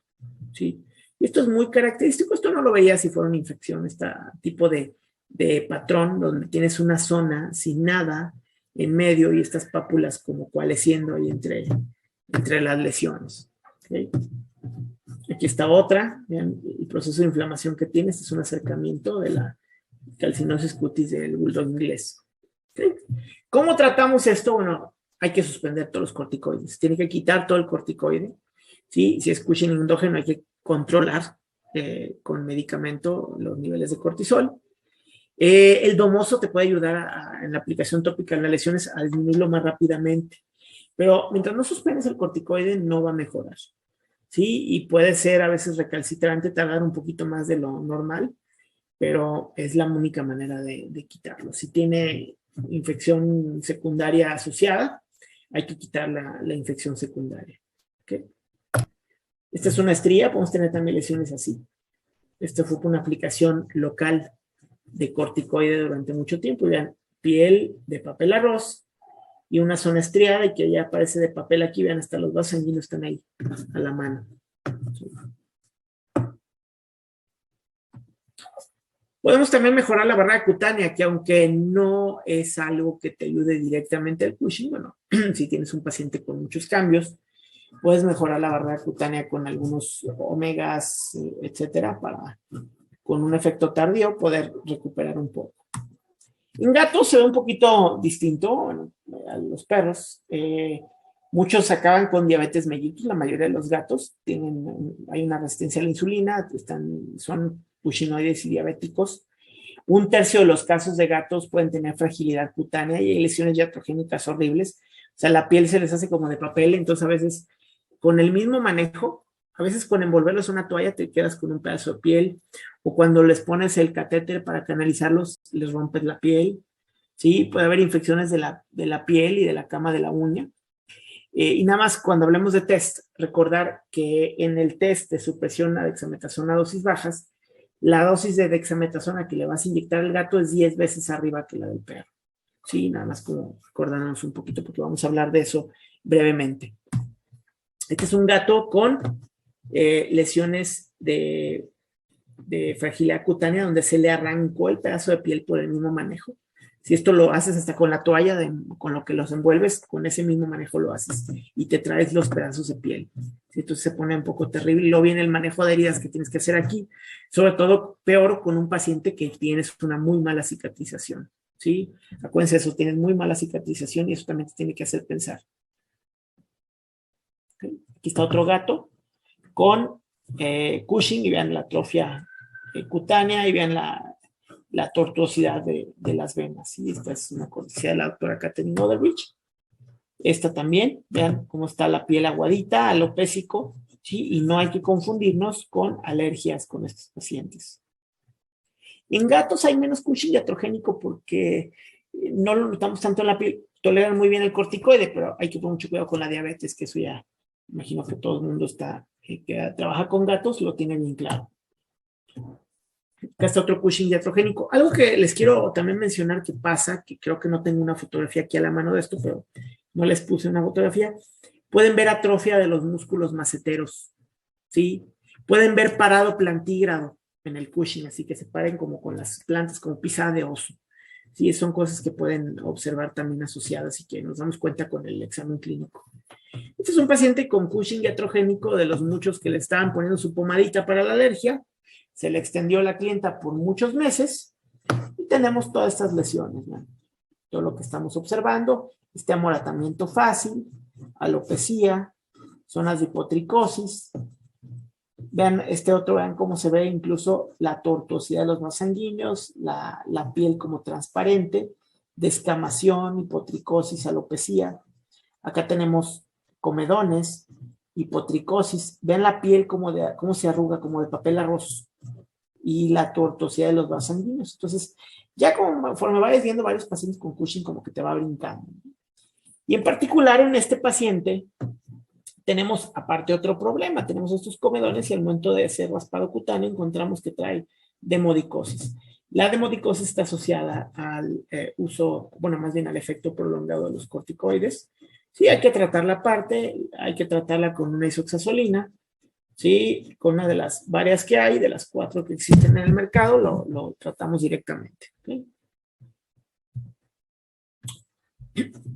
¿sí? Y esto es muy característico. Esto no lo veía si fuera una infección, este tipo de patrón donde tienes una zona sin nada en medio y estas pápulas como coalesciendo ahí entre las lesiones. ¿Okay? Aquí está otra, vean el proceso de inflamación que tiene. Este es un acercamiento de la calcinosis cutis del bulldog inglés. ¿Okay? ¿Cómo tratamos esto? Bueno, hay que suspender todos los corticoides. Tiene que quitar todo el corticoide. ¿Sí? Si es Cushing endógeno, hay que controlar con medicamento los niveles de cortisol. El domoso te puede ayudar en la aplicación tópica de las lesiones a disminuirlo más rápidamente. Pero mientras no suspendes el corticoide, no va a mejorar. ¿Sí? Y puede ser a veces recalcitrante, tardar un poquito más de lo normal, pero es la única manera de quitarlo. Si tiene infección secundaria asociada, hay que quitar la infección secundaria. ¿Okay? Esta es una estría, podemos tener también lesiones así. Esto fue por una aplicación local de corticoide durante mucho tiempo. Vean, piel de papel arroz y una zona estriada y que ya aparece de papel aquí. Vean, hasta los vasos sanguíneos están ahí, a la mano. Podemos también mejorar la barrera cutánea, que aunque no es algo que te ayude directamente al Cushing, bueno, si tienes un paciente con muchos cambios, puedes mejorar la barrera cutánea con algunos omegas, etcétera, para con un efecto tardío poder recuperar un poco. En gatos se ve un poquito distinto, bueno, a los perros. Muchos acaban con diabetes mellitus, la mayoría de los gatos hay una resistencia a la insulina, son cushinoides y diabéticos. Un tercio de los casos de gatos pueden tener fragilidad cutánea y hay lesiones iatrogénicas horribles. O sea, la piel se les hace como de papel, entonces a veces con el mismo manejo, a veces con envolverlos en una toalla te quedas con un pedazo de piel, o cuando les pones el catéter para canalizarlos, les rompes la piel. ¿sí? Puede haber infecciones de la piel y de la cama de la uña. Y nada más, cuando hablemos de test, recordar que en el test de supresión a dexametasona a dosis bajas, la dosis de dexametasona que le vas a inyectar al gato es 10 veces arriba que la del perro. Sí, nada más como recordándonos un poquito, porque vamos a hablar de eso brevemente. Este es un gato con lesiones de fragilidad cutánea donde se le arrancó el pedazo de piel por el mismo manejo. Si esto lo haces hasta con la toalla, con lo que los envuelves, con ese mismo manejo lo haces y te traes los pedazos de piel. ¿Sí? Entonces se pone un poco terrible y luego viene el manejo de heridas que tienes que hacer aquí, sobre todo peor con un paciente que tienes una muy mala cicatrización. ¿Sí? Acuérdense eso, tienes muy mala cicatrización y eso también te tiene que hacer pensar. ¿Okay? Aquí está otro gato con Cushing y vean la atrofia cutánea y vean la tortuosidad de las venas. ¿Sí? Esta es una cortesía de la doctora Katherine Oderich. Esta también, vean cómo está la piel aguadita, alopésico, ¿sí? Y no hay que confundirnos con alergias con estos pacientes. En gatos hay menos Cushing iatrogénico porque no lo notamos tanto en la piel. Toleran muy bien el corticoide, pero hay que tener mucho cuidado con la diabetes, que eso ya, imagino que todo el mundo está, que trabaja con gatos, lo tiene bien claro. Acá está otro Cushing iatrogénico. Algo que les quiero también mencionar que pasa, que creo que no tengo una fotografía aquí a la mano de esto, pero no les puse una fotografía. Pueden ver atrofia de los músculos maceteros, ¿sí? Pueden ver parado plantígrado en el Cushing, así que se paren como con las plantas, como pisada de oso. Sí, son cosas que pueden observar también asociadas y que nos damos cuenta con el examen clínico. Este es un paciente con Cushing iatrogénico, de los muchos que le estaban poniendo su pomadita para la alergia. Se le extendió la clienta por muchos meses y tenemos todas estas lesiones, ¿no? Todo lo que estamos observando, este amoratamiento fácil, alopecia, zonas de hipotricosis. Vean este otro, vean cómo se ve incluso la tortuosidad de los vasos sanguíneos, la piel como transparente, descamación, hipotricosis, alopecia. Acá tenemos comedones, hipotricosis. Vean la piel cómo se arruga, como de papel arroz, y la tortuosidad de los vasos sanguíneos. Entonces, ya conforme vayas viendo varios pacientes con Cushing, como que te va brincando. Y en particular en este paciente, tenemos aparte otro problema. Tenemos estos comedones y al momento de ser raspado cutáneo encontramos que trae demodicosis. La demodicosis está asociada al uso, bueno, más bien al efecto prolongado de los corticoides. Sí, hay que tratar la parte, hay que tratarla con una isoxazolina, sí, con una de las varias que hay, de las 4 que existen en el mercado, lo tratamos directamente. ¿Okay?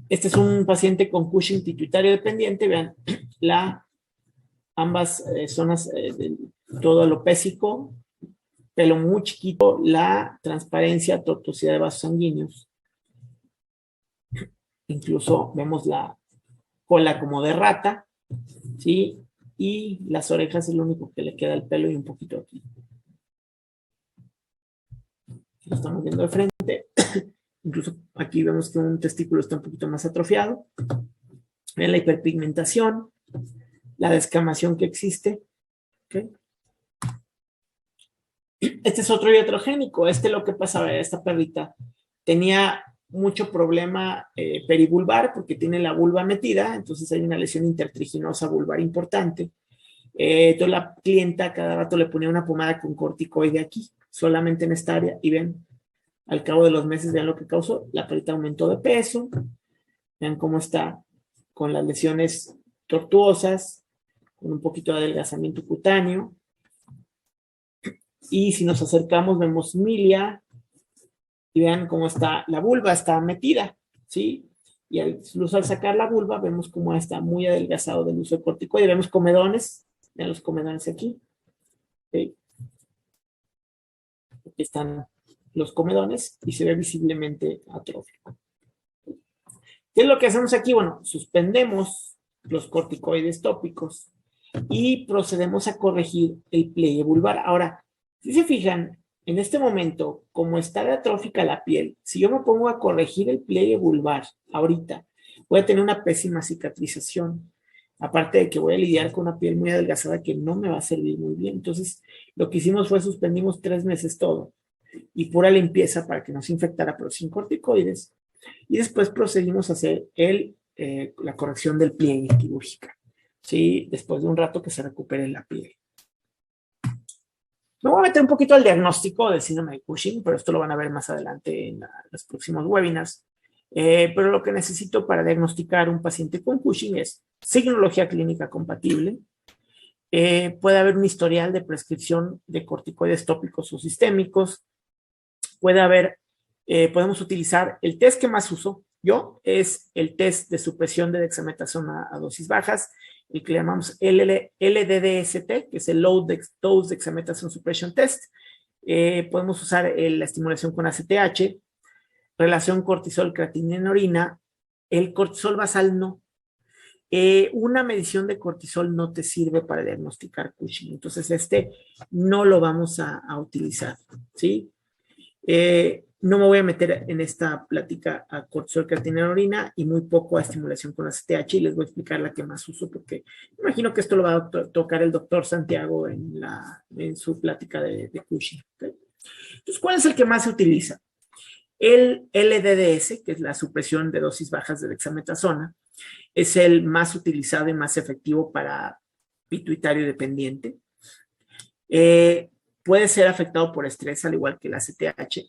Este es un paciente con Cushing pituitario dependiente, vean ambas zonas todo alopésico, pelo muy chiquito, la transparencia, tortuosidad de vasos sanguíneos. Incluso vemos la cola como de rata, ¿sí? Y las orejas es lo único que le queda el pelo y un poquito aquí. Lo estamos viendo de frente. Incluso aquí vemos que un testículo está un poquito más atrofiado. Ven la hiperpigmentación, la descamación que existe. ¿Okay? Este es otro iatrogénico. Lo que pasaba, esta perrita tenía mucho problema perivulvar porque tiene la vulva metida, entonces hay una lesión intertriginosa vulvar importante. Entonces la clienta cada rato le ponía una pomada con corticoide aquí, solamente en esta área, y ven, al cabo de los meses, vean lo que causó. La perrita aumentó de peso, vean cómo está con las lesiones tortuosas, con un poquito de adelgazamiento cutáneo. Y si nos acercamos, vemos milia, y vean cómo está la vulva, está metida, ¿sí? Y incluso al sacar la vulva, vemos cómo está muy adelgazado del uso de corticoide. Vemos comedones, vean los comedones aquí. ¿Okay? Aquí están los comedones y se ve visiblemente atrófico. ¿Qué es lo que hacemos aquí? Bueno, suspendemos los corticoides tópicos y procedemos a corregir el pliegue vulvar. Ahora, si se fijan, en este momento, como está de atrófica la piel, si yo me pongo a corregir el pliegue vulvar ahorita, voy a tener una pésima cicatrización. Aparte de que voy a lidiar con una piel muy adelgazada que no me va a servir muy bien. Entonces, lo que hicimos fue suspendimos 3 meses todo. y pura limpieza para que no se infectara, pero sin corticoides. Y después procedimos a hacer la corrección del pliegue quirúrgica, ¿sí? Después de un rato que se recupere la piel. Me voy a meter un poquito al diagnóstico del síndrome de Cushing, pero esto lo van a ver más adelante en los próximos webinars. Pero lo que necesito para diagnosticar un paciente con Cushing es signología clínica compatible. Puede haber un historial de prescripción de corticoides tópicos o sistémicos. Puede haber, podemos utilizar el test que más uso yo, es el test de supresión de dexametasona a dosis bajas, el que le llamamos LDDST, que es el Low Dose Dexamethasone Suppression Test. Podemos usar la estimulación con ACTH, relación cortisol-creatinina en orina. El cortisol basal no. Una medición de cortisol no te sirve para diagnosticar Cushing, entonces no lo vamos a utilizar, ¿sí? No me voy a meter en esta plática a cortisol, creatinina en orina y muy poco a estimulación con ACTH, y les voy a explicar la que más uso porque me imagino que esto lo va a tocar el doctor Santiago en su plática de Cushing, ¿okay? Entonces, ¿cuál es el que más se utiliza? El LDDS, que es la supresión de dosis bajas de dexametasona, es el más utilizado y más efectivo para pituitario dependiente. Puede ser afectado por estrés, al igual que el ACTH.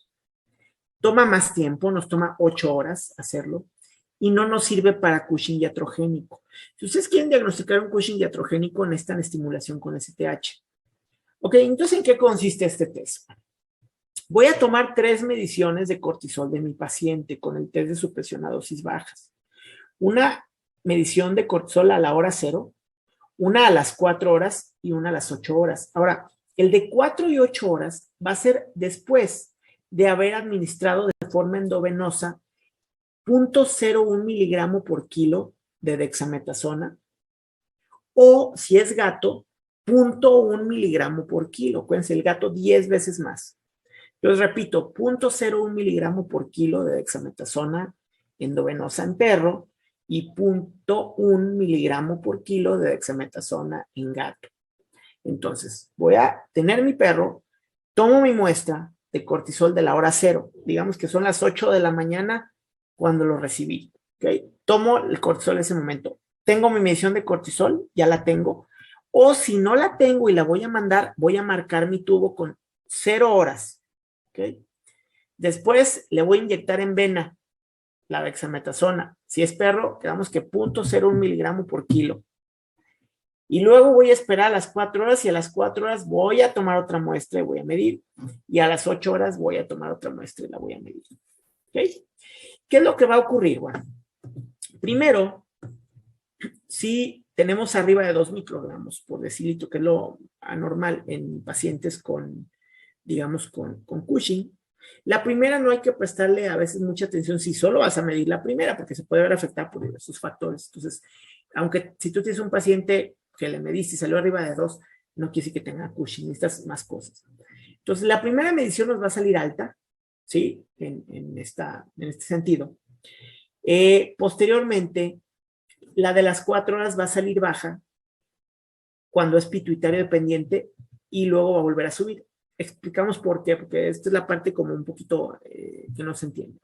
Toma más tiempo, nos toma 8 horas hacerlo y no nos sirve para Cushing iatrogénico. Si ustedes quieren diagnosticar un Cushing iatrogénico, necesitan estimulación con STH. Ok, entonces, ¿en qué consiste este test? Voy a tomar 3 mediciones de cortisol de mi paciente con el test de supresión a dosis bajas. Una medición de cortisol a la hora 0, una a las 4 horas y una a las 8 horas. Ahora, el de 4 y 8 horas va a ser después de haber administrado de forma endovenosa 0.01 miligramo por kilo de dexametasona, o si es gato, 0.1 miligramo por kilo. Acuérdense, el gato 10 veces más. Yo les repito, 0.01 miligramo por kilo de dexametasona endovenosa en perro y 0.1 miligramo por kilo de dexametasona en gato. Entonces, voy a tener mi perro, tomo mi muestra de cortisol de la hora 0, digamos que son las 8 de la mañana cuando lo recibí, ¿okay? Tomo el cortisol en ese momento. Tengo mi medición de cortisol, ya la tengo, o si no la tengo y la voy a mandar, voy a marcar mi tubo con 0 horas, ¿okay? Después le voy a inyectar en vena la dexametasona. Si es perro, quedamos que 0.01 miligramo por kilo. Y luego voy a esperar a las 4 horas y a las 4 horas voy a tomar otra muestra y voy a medir. Y a las 8 horas voy a tomar otra muestra y la voy a medir. ¿Okay? ¿Qué es lo que va a ocurrir? Bueno, primero, si tenemos arriba de 2 microgramos por decilitro, que es lo anormal en pacientes con, digamos, con Cushing, la primera no hay que prestarle a veces mucha atención si solo vas a medir la primera, porque se puede ver afectada por diversos factores. Entonces, aunque si tú tienes un paciente que le mediste y salió arriba de 2, no quiere decir que tenga Cushing, necesitas más cosas. Entonces, la primera medición nos va a salir alta, ¿sí? En este sentido. Posteriormente, la de las 4 horas va a salir baja cuando es pituitario dependiente y luego va a volver a subir. Explicamos por qué, porque esta es la parte como un poquito que no se entiende.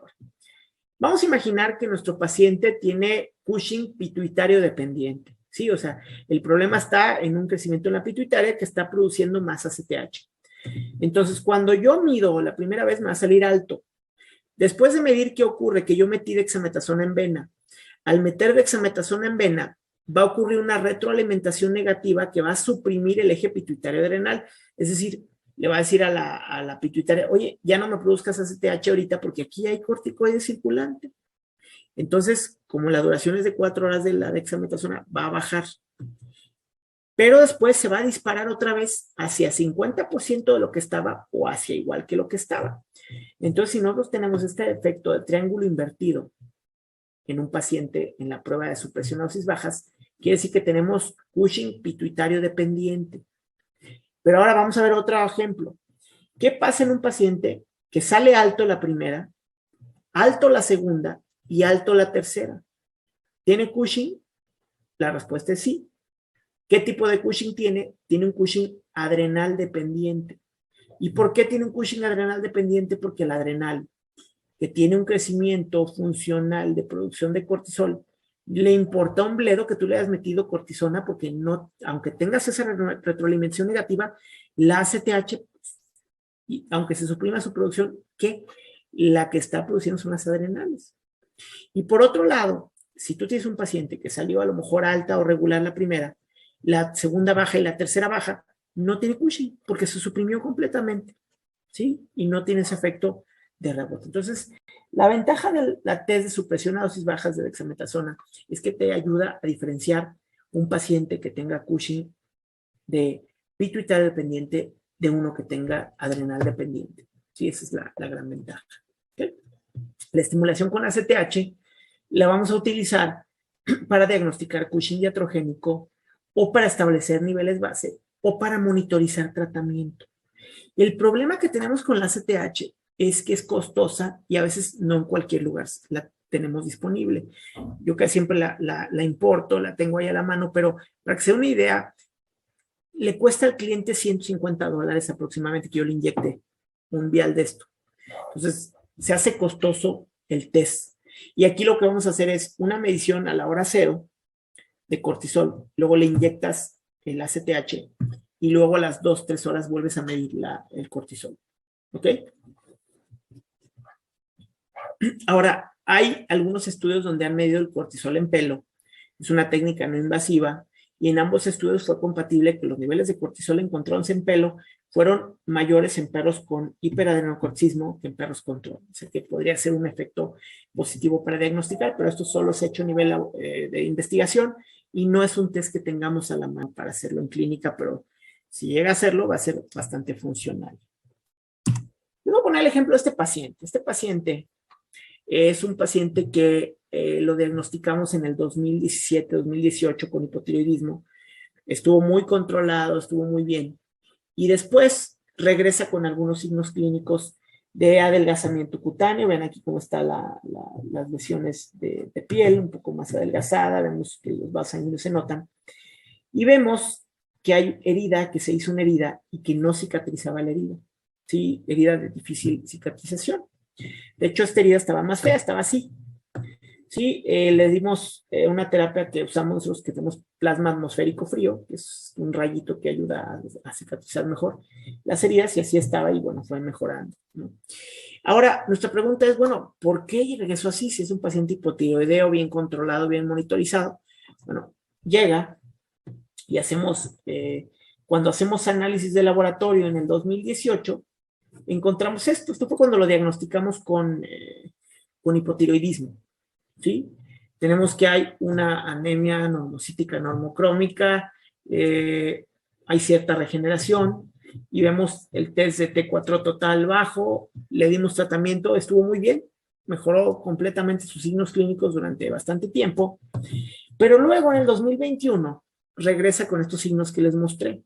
Vamos a imaginar que nuestro paciente tiene Cushing pituitario dependiente, ¿sí? O sea, el problema está en un crecimiento en la pituitaria que está produciendo más ACTH. Entonces, cuando yo mido la primera vez me va a salir alto. Después de medir, ¿qué ocurre? Que yo metí dexametasona en vena. Al meter dexametasona en vena, va a ocurrir una retroalimentación negativa que va a suprimir el eje pituitario adrenal. Es decir, le va a decir a la pituitaria, oye, ya no me produzcas ACTH ahorita porque aquí hay corticoide circulante. Entonces, como la duración es de 4 horas de la dexametasona, va a bajar. Pero después se va a disparar otra vez hacia 50% de lo que estaba o hacia igual que lo que estaba. Entonces, si nosotros tenemos este efecto de triángulo invertido en un paciente en la prueba de supresión a dosis bajas, quiere decir que tenemos Cushing pituitario dependiente. Pero ahora vamos a ver otro ejemplo. ¿Qué pasa en un paciente que sale alto la primera, alto la segunda y alto la tercera? ¿Tiene Cushing? La respuesta es sí. ¿Qué tipo de Cushing tiene? Tiene un Cushing adrenal dependiente. ¿Y por qué tiene un Cushing adrenal dependiente? Porque el adrenal, que tiene un crecimiento funcional de producción de cortisol, le importa un bledo que tú le hayas metido cortisona, porque no, aunque tengas esa retroalimentación negativa, la ACTH, y aunque se suprima su producción, que la que está produciendo son las adrenales. Y por otro lado, si tú tienes un paciente que salió a lo mejor alta o regular la primera, la segunda baja y la tercera baja, no tiene Cushing porque se suprimió completamente, ¿sí? Y no tiene ese efecto de rebote. Entonces, la ventaja de la test de supresión a dosis bajas de dexametasona es que te ayuda a diferenciar un paciente que tenga Cushing de pituitario dependiente de uno que tenga adrenal dependiente. Sí, esa es la gran ventaja. ¿Okay? La estimulación con ACTH la vamos a utilizar para diagnosticar Cushing iatrogénico o para establecer niveles base o para monitorizar tratamiento. El problema que tenemos con la ACTH es que es costosa y a veces no en cualquier lugar la tenemos disponible. Yo casi siempre la importo, la tengo ahí a la mano, pero para que se dé una idea, le cuesta al cliente $150 aproximadamente que yo le inyecte un vial de esto. Entonces, se hace costoso el test. Y aquí lo que vamos a hacer es una medición a la hora cero de cortisol, luego le inyectas el ACTH y luego a las 2-3 horas vuelves a medir el cortisol. ¿Ok? Ahora, hay algunos estudios donde han medido el cortisol en pelo. Es una técnica no invasiva y en ambos estudios fue compatible que los niveles de cortisol encontrados en pelo fueron mayores en perros con hiperadrenocorticismo que en perros control. O sea que podría ser un efecto positivo para diagnosticar, pero esto solo se ha hecho a nivel de investigación y no es un test que tengamos a la mano para hacerlo en clínica, pero si llega a hacerlo va a ser bastante funcional. Les voy a poner el ejemplo de este paciente. Este paciente es un paciente que lo diagnosticamos en el 2017-2018 con hipotiroidismo. Estuvo muy controlado, estuvo muy bien. Y después regresa con algunos signos clínicos de adelgazamiento cutáneo. Ven aquí cómo están las lesiones de piel, un poco más adelgazada. Vemos que los vasos sanguíneos se notan. Y vemos que hay herida, que se hizo una herida y que no cicatrizaba la herida. Sí, herida de difícil cicatrización. De hecho, esta herida estaba más fea, estaba así. Sí, le dimos una terapia que usamos nosotros, que tenemos plasma atmosférico frío, que es un rayito que ayuda a cicatrizar mejor las heridas, y así estaba, y bueno, fue mejorando, ¿no? Ahora, nuestra pregunta es, bueno, ¿por qué regresó así? Si es un paciente hipotiroideo, bien controlado, bien monitorizado. Bueno, llega y cuando hacemos análisis de laboratorio en el 2018, encontramos esto. Esto fue cuando lo diagnosticamos con hipotiroidismo, ¿sí? Tenemos que hay una anemia normocítica normocrómica, hay cierta regeneración, y vemos el test de T4 total bajo, le dimos tratamiento, estuvo muy bien, mejoró completamente sus signos clínicos durante bastante tiempo, pero luego en el 2021 regresa con estos signos que les mostré.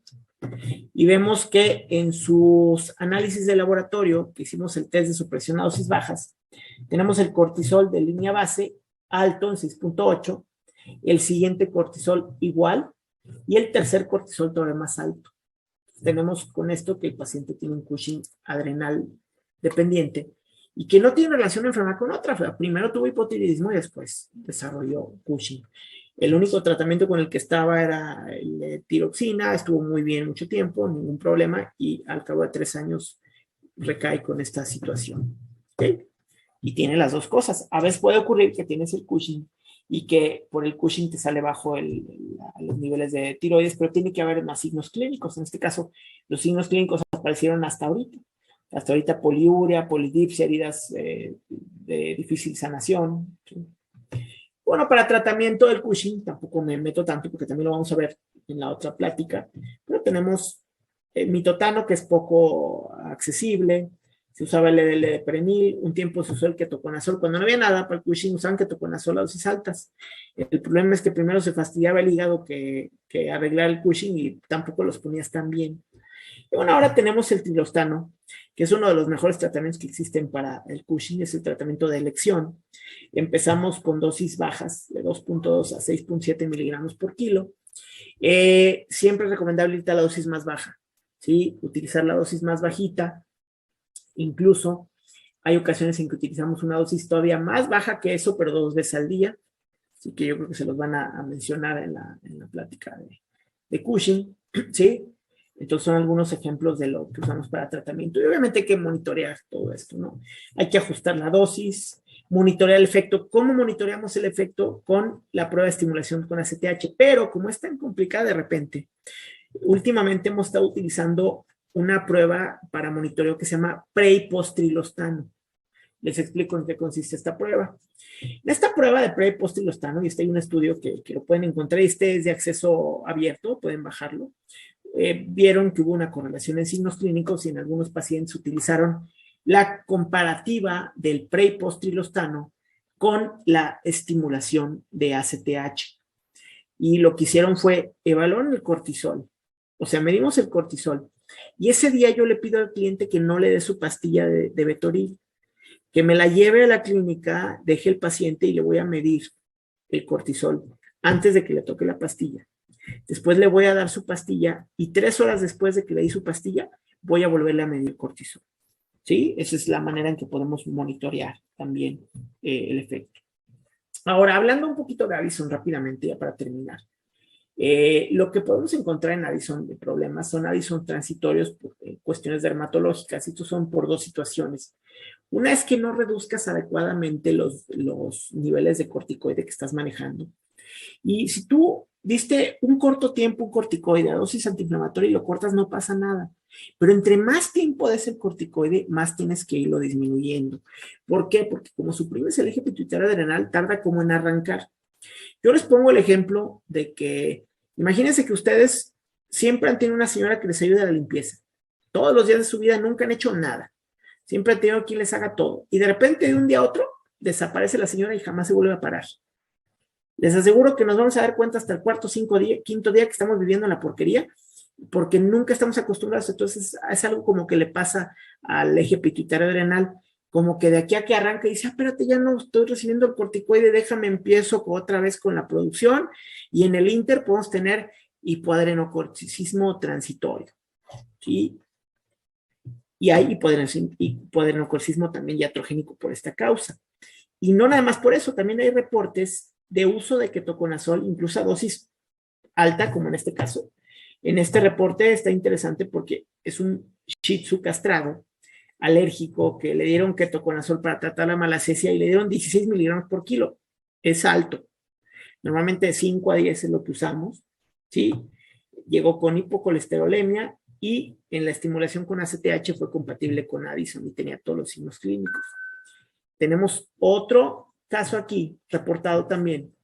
Y vemos que en sus análisis de laboratorio, que hicimos el test de supresión a dosis bajas, tenemos el cortisol de línea base alto en 6.8, el siguiente cortisol igual y el tercer cortisol todavía más alto. Tenemos con esto que el paciente tiene un Cushing adrenal dependiente y que no tiene relación enfermedad con otra. Primero tuvo hipotiroidismo y después desarrolló Cushing. El único tratamiento con el que estaba era el tiroxina, estuvo muy bien mucho tiempo, ningún problema, y al cabo de 3 años recae con esta situación. ¿Okay? Y tiene las dos cosas. A veces puede ocurrir que tienes el Cushing y que por el Cushing te sale bajo los niveles de tiroides, pero tiene que haber más signos clínicos. En este caso, los signos clínicos aparecieron hasta ahorita. Hasta ahorita poliuria, polidipsia, heridas de difícil sanación. ¿Sí? Bueno, para tratamiento del Cushing tampoco me meto tanto porque también lo vamos a ver en la otra plática, pero tenemos mitotano, que es poco accesible. Se usaba el L-Deprenyl, un tiempo se usó el ketoconazol. Cuando no había nada para el Cushing usaban ketoconazol a dosis altas. El problema es que primero se fastidiaba el hígado que arreglar el Cushing y tampoco los ponías tan bien. Y bueno, ahora tenemos el trilostano, que es uno de los mejores tratamientos que existen para el Cushing, es el tratamiento de elección. Empezamos con dosis bajas de 2.2 a 6.7 miligramos por kilo. Siempre es recomendable irte a la dosis más baja. ¿sí? Utilizar la dosis más bajita, incluso hay ocasiones en que utilizamos una dosis todavía más baja que eso, pero 2 veces al día. Así que yo creo que se los van a mencionar en la plática de Cushing, ¿sí? Entonces son algunos ejemplos de lo que usamos para tratamiento. Y obviamente hay que monitorear todo esto, ¿no? Hay que ajustar la dosis, monitorear el efecto. ¿Cómo monitoreamos el efecto? Con la prueba de estimulación con ACTH. Pero como es tan complicada de repente, últimamente hemos estado utilizando una prueba para monitoreo que se llama pre y post-trilostano. Les explico en qué consiste esta prueba. En esta prueba de pre y post-trilostano, y este hay un estudio que lo pueden encontrar, este es de acceso abierto, pueden bajarlo. Vieron que hubo una correlación en signos clínicos y en algunos pacientes utilizaron la comparativa del pre y post-trilostano con la estimulación de ACTH. Y lo que hicieron fue evaluar el cortisol. O sea, medimos el cortisol. Y ese día yo le pido al cliente que no le dé su pastilla de Betoril, que me la lleve a la clínica, deje el paciente y le voy a medir el cortisol antes de que le toque la pastilla. Después le voy a dar su pastilla y 3 horas después de que le di su pastilla, voy a volverle a medir cortisol. ¿Sí? Esa es la manera en que podemos monitorear también el efecto. Ahora, hablando un poquito de Addison rápidamente, ya para terminar. Lo que podemos encontrar en Addison de problemas son Addison transitorios por cuestiones dermatológicas. Estos son por 2 situaciones. Una es que no reduzcas adecuadamente los niveles de corticoide que estás manejando. Y si tú diste un corto tiempo un corticoide a dosis antiinflamatoria y lo cortas, no pasa nada. Pero entre más tiempo des el corticoide, más tienes que irlo disminuyendo. ¿Por qué? Porque como suprimes el eje pituitario adrenal, tarda como en arrancar. Yo les pongo el ejemplo de que, imagínense que ustedes siempre han tenido una señora que les ayude a la limpieza. Todos los días de su vida nunca han hecho nada. Siempre han tenido quien les haga todo. Y de repente, de un día a otro, desaparece la señora y jamás se vuelve a parar. Les aseguro que nos vamos a dar cuenta hasta el quinto día que estamos viviendo en la porquería, porque nunca estamos acostumbrados. Entonces, es algo como que le pasa al eje pituitario adrenal, como que de aquí a que arranca y dice, espérate, ya no estoy recibiendo el corticoide, déjame, empiezo otra vez con la producción, y en el inter podemos tener hipoadrenocorticismo transitorio, ¿sí? Y hay hipoadrenocorticismo también iatrogénico por esta causa. Y no nada más por eso, también hay reportes de uso de ketoconazol, incluso a dosis alta, como en este caso. En este reporte está interesante porque es un Shih Tzu castrado, alérgico, que le dieron ketoconazol para tratar la malacesia y le dieron 16 miligramos por kilo. Es alto. Normalmente de 5 a 10 es lo que usamos, ¿sí? Llegó con hipocolesterolemia y en la estimulación con ACTH fue compatible con Addison y tenía todos los signos clínicos. Tenemos otro caso aquí, reportado también,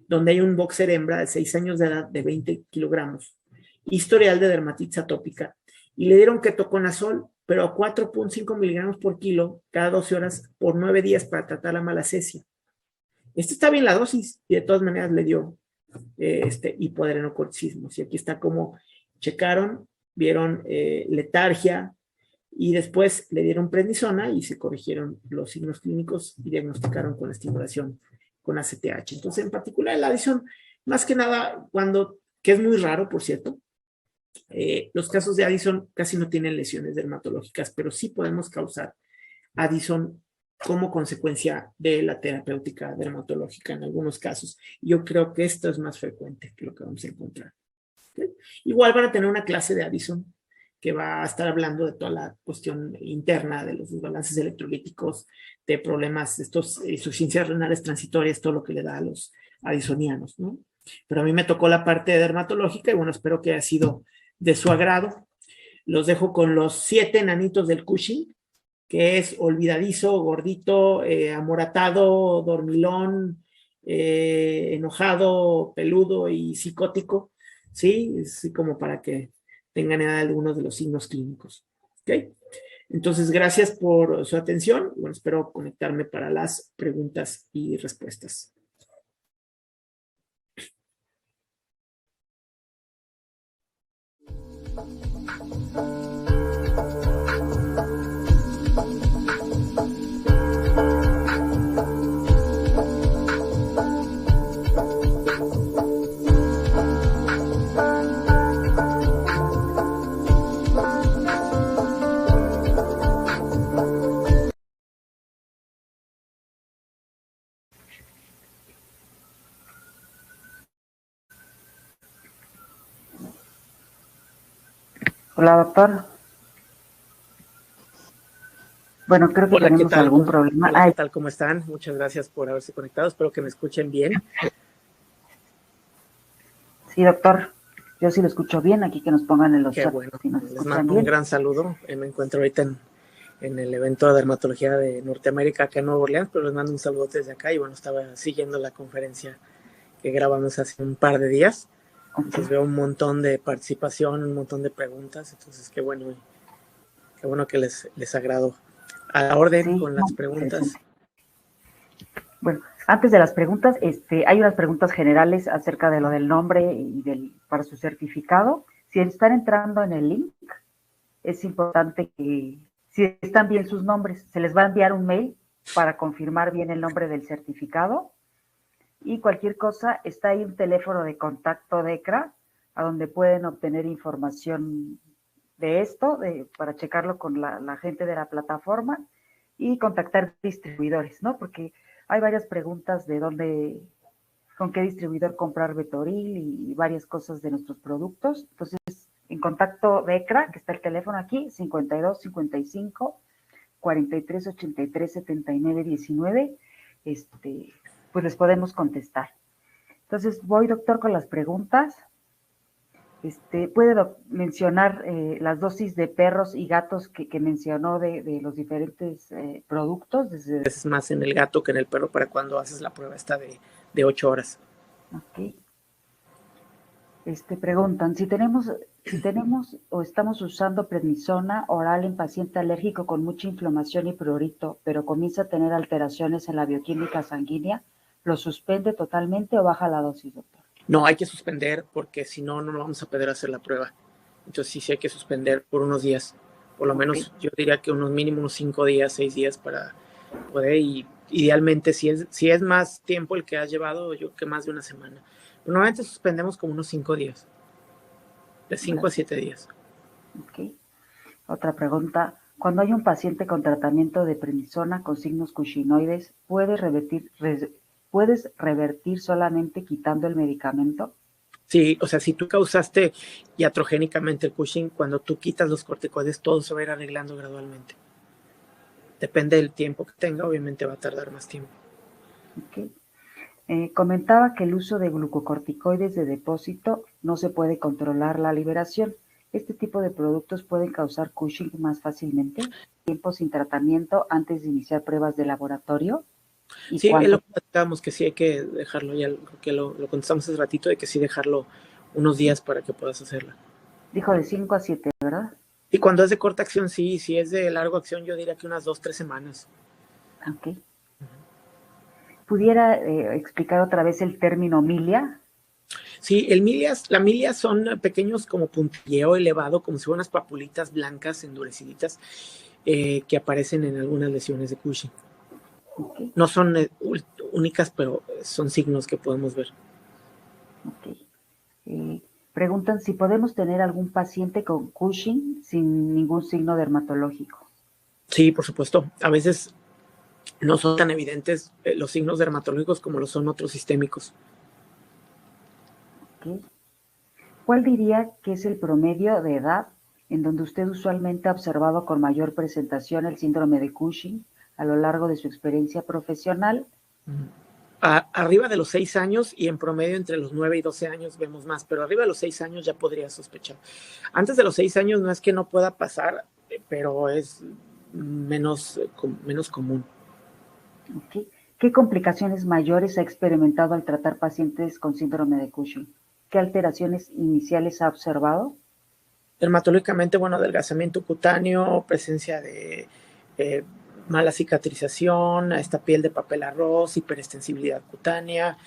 donde hay un boxer hembra de 6 años de edad, de 20 kilogramos, historial de dermatitis atópica, y le dieron ketoconazol, pero a 4.5 miligramos por kilo cada 12 horas por 9 días para tratar la malacesia. Esto está bien la dosis, y de todas maneras le dio hipoadrenocorticismo. Y aquí está como checaron, vieron letargia, y después le dieron prednisona y se corrigieron los signos clínicos y diagnosticaron con estimulación con ACTH. Entonces, en particular, la Addison, más que nada, que es muy raro, por cierto, los casos de Addison casi no tienen lesiones dermatológicas, pero sí podemos causar Addison como consecuencia de la terapéutica dermatológica en algunos casos. Yo creo que esto es más frecuente que lo que vamos a encontrar. ¿Okay? Igual van a tener una clase de Addison que va a estar hablando de toda la cuestión interna de los desbalances electrolíticos, de problemas, insuficiencias renales transitorias, todo lo que le da a los addisonianos, ¿no? Pero a mí me tocó la parte dermatológica y bueno, espero que haya sido de su agrado. Los dejo con los 7 enanitos del Cushing, que es olvidadizo, gordito, amoratado, dormilón, enojado, peludo y psicótico, ¿sí? Así como para que tengan algunos de los signos clínicos. ¿Ok? Entonces, gracias por su atención. Bueno, espero conectarme para las preguntas y respuestas. Hola, doctor. Bueno, creo que Hola, ¿qué tenemos tal? algún problema. Hola, ¿qué tal? ¿Cómo están? Muchas gracias por haberse conectado. Espero que me escuchen bien. Sí, doctor. Yo sí lo escucho bien. Aquí que nos pongan en los Qué chats bueno. si nos Les escuchan mando un bien. gran saludo. Me encuentro ahorita en el evento de dermatología de Norteamérica, acá en Nueva Orleans, pero les mando un saludo desde acá. Y bueno, estaba siguiendo la conferencia que grabamos hace un par de días. Ok. Entonces veo un montón de participación, un montón de preguntas. Entonces, qué bueno que les agrado. A la orden Sí, con las muy preguntas. interesante. Bueno, antes de las preguntas, hay unas preguntas generales acerca de lo del nombre y para su certificado. Si están entrando en el link, es importante que, si están bien sus nombres, se les va a enviar un mail para confirmar bien el nombre del certificado. Y cualquier cosa, está ahí un teléfono de contacto de ECRA, a donde pueden obtener información de esto, para checarlo con la gente de la plataforma y contactar distribuidores, ¿no? Porque hay varias preguntas de dónde, con qué distribuidor comprar Betoril y varias cosas de nuestros productos. Entonces, en contacto de ECRA, que está el teléfono aquí, 52 55 43 83 79 19, pues les podemos contestar. Entonces, voy, doctor, con las preguntas. ¿Puede mencionar las dosis de perros y gatos que mencionó de los diferentes productos? Es más en el gato que en el perro para cuando haces la prueba esta de 8 horas. Ok. Preguntan, si tenemos o estamos usando prednisona oral en paciente alérgico con mucha inflamación y prurito, pero comienza a tener alteraciones en la bioquímica sanguínea, ¿lo suspende totalmente o baja la dosis, doctor? No, hay que suspender porque si no, no vamos a poder hacer la prueba. Entonces sí hay que suspender por unos días. Por lo Ok. menos yo diría que unos mínimo unos 5 días, 6 días para poder. Y idealmente, si es más tiempo el que has llevado, yo creo que más de una semana. Pero normalmente suspendemos como unos 5 días. De 5 a Gracias. 7 días. Ok. Otra pregunta. Cuando hay un paciente con tratamiento de prednisona con signos cushingioides, ¿puedes revertir solamente quitando el medicamento? Sí, o sea, si tú causaste iatrogénicamente el Cushing, cuando tú quitas los corticoides, todo se va a ir arreglando gradualmente. Depende del tiempo que tenga, obviamente va a tardar más tiempo. Okay. Comentaba que el uso de glucocorticoides de depósito no se puede controlar la liberación. ¿Este tipo de productos pueden causar Cushing más fácilmente? ¿Tiempo sin tratamiento antes de iniciar pruebas de laboratorio? ¿Y Sí, es lo cuánto? que platicábamos, que sí hay que dejarlo, ya que lo contestamos hace ratito, de que sí dejarlo unos días para que puedas hacerla. Dijo de 5 a 7, ¿verdad? Y cuando es de corta acción, sí, si es de larga acción, yo diría que unas 2, 3 semanas. Ok. ¿Pudiera explicar otra vez el término milia? Sí, la milia son pequeños como puntilleo elevado, como si fueran unas papulitas blancas endureciditas que aparecen en algunas lesiones de Cushing. Ok, No son únicas, pero son signos que podemos ver. ok. Preguntan si podemos tener algún paciente con Cushing sin ningún signo dermatológico. Sí, por supuesto. A veces no son tan evidentes los signos dermatológicos como lo son otros sistémicos. Ok. ¿Cuál diría que es el promedio de edad en donde usted usualmente ha observado con mayor presentación el síndrome de Cushing a lo largo de su experiencia profesional? Arriba de los 6 años y en promedio entre los 9 y 12 años vemos más, pero arriba de los 6 años ya podría sospechar. Antes de los 6 años no es que no pueda pasar, pero es menos común. Okay. ¿Qué complicaciones mayores ha experimentado al tratar pacientes con síndrome de Cushing? ¿Qué alteraciones iniciales ha observado? Dermatológicamente, bueno, adelgazamiento cutáneo, presencia de eh, mala cicatrización, esta piel de papel arroz, hiperextensibilidad cutánea,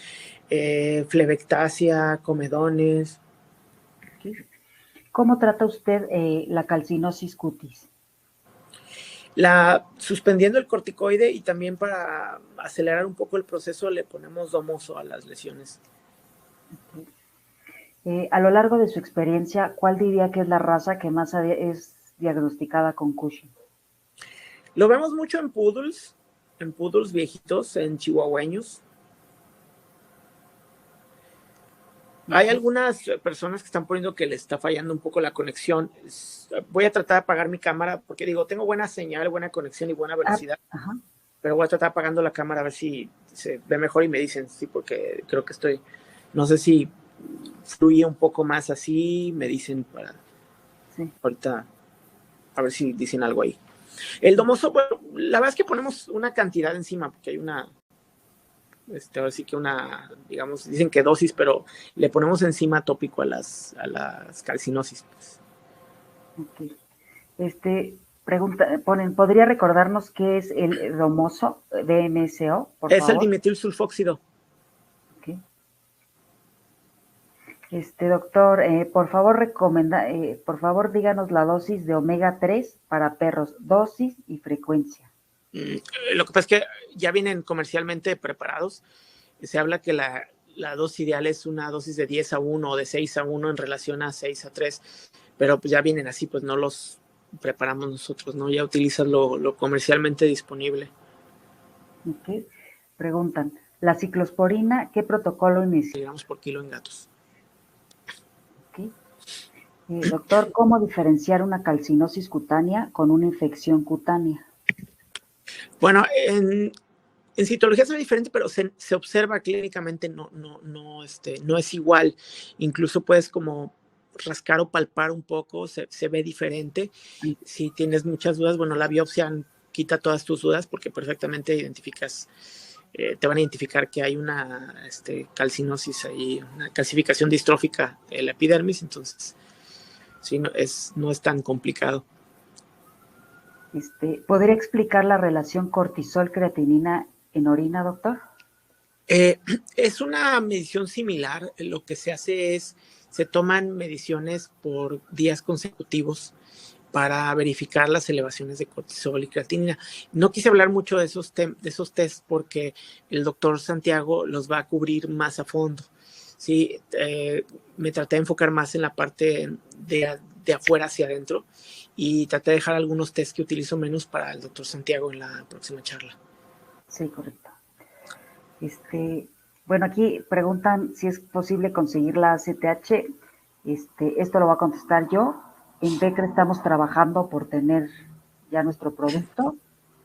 flebectasia, comedones. Okay. ¿Cómo trata usted la calcinosis cutis? Suspendiendo el corticoide y también para acelerar un poco el proceso le ponemos domoso a las lesiones. Okay. A lo largo de su experiencia, ¿cuál diría que es la raza que más es diagnosticada con Cushing? Lo vemos mucho en poodles viejitos, en chihuahueños. Hay algunas personas que están poniendo que le está fallando un poco la conexión. Voy a tratar de apagar mi cámara porque digo, tengo buena señal, buena conexión y buena velocidad, pero voy a tratar apagando la cámara a ver si se ve mejor y me dicen, sí, porque creo que estoy, no sé si fluye un poco más así, me dicen para ahorita a ver si dicen algo ahí. El domoso, bueno, la verdad es que ponemos una cantidad encima porque hay una, ahora sí que una, digamos, dicen que dosis, pero le ponemos encima tópico a las calcinosis. Pues. ¿Podría recordarnos qué es el domoso, DMSO, por es favor? El dimetilsulfóxido. Okay. Doctor, por favor díganos la dosis de omega 3 para perros, dosis y frecuencia. Lo que pasa es que ya vienen comercialmente preparados. Se habla que la dosis ideal es una dosis de 10 a 1 o de 6 a 1 en relación a 6 a 3, pero pues ya vienen así, pues no los preparamos nosotros, ¿no? Ya utilizas lo comercialmente disponible. Okay. Preguntan, ¿la ciclosporina qué protocolo inicia? Miligramos por kilo en gatos. Okay. Doctor, ¿cómo diferenciar una calcinosis cutánea con una infección cutánea? Bueno, en citología es muy diferente, pero se observa clínicamente, no es igual. Incluso puedes como rascar o palpar un poco, se ve diferente. Si tienes muchas dudas, bueno, la biopsia quita todas tus dudas porque perfectamente identificas, te van a identificar que hay una calcinosis ahí, una calcificación distrófica de la epidermis, entonces sí, no es tan complicado. ¿Podría explicar la relación cortisol-creatinina en orina, doctor? Es una medición similar. Lo que se hace es, se toman mediciones por días consecutivos para verificar las elevaciones de cortisol y creatinina. No quise hablar mucho de esos tests porque el doctor Santiago los va a cubrir más a fondo. Sí, me traté de enfocar más en la parte de afuera hacia adentro y traté de dejar algunos tests que utilizo menos para el doctor Santiago en la próxima charla. Sí, correcto. Bueno, aquí preguntan si es posible conseguir la ACTH. Esto lo voy a contestar yo. En Becra estamos trabajando por tener ya nuestro producto.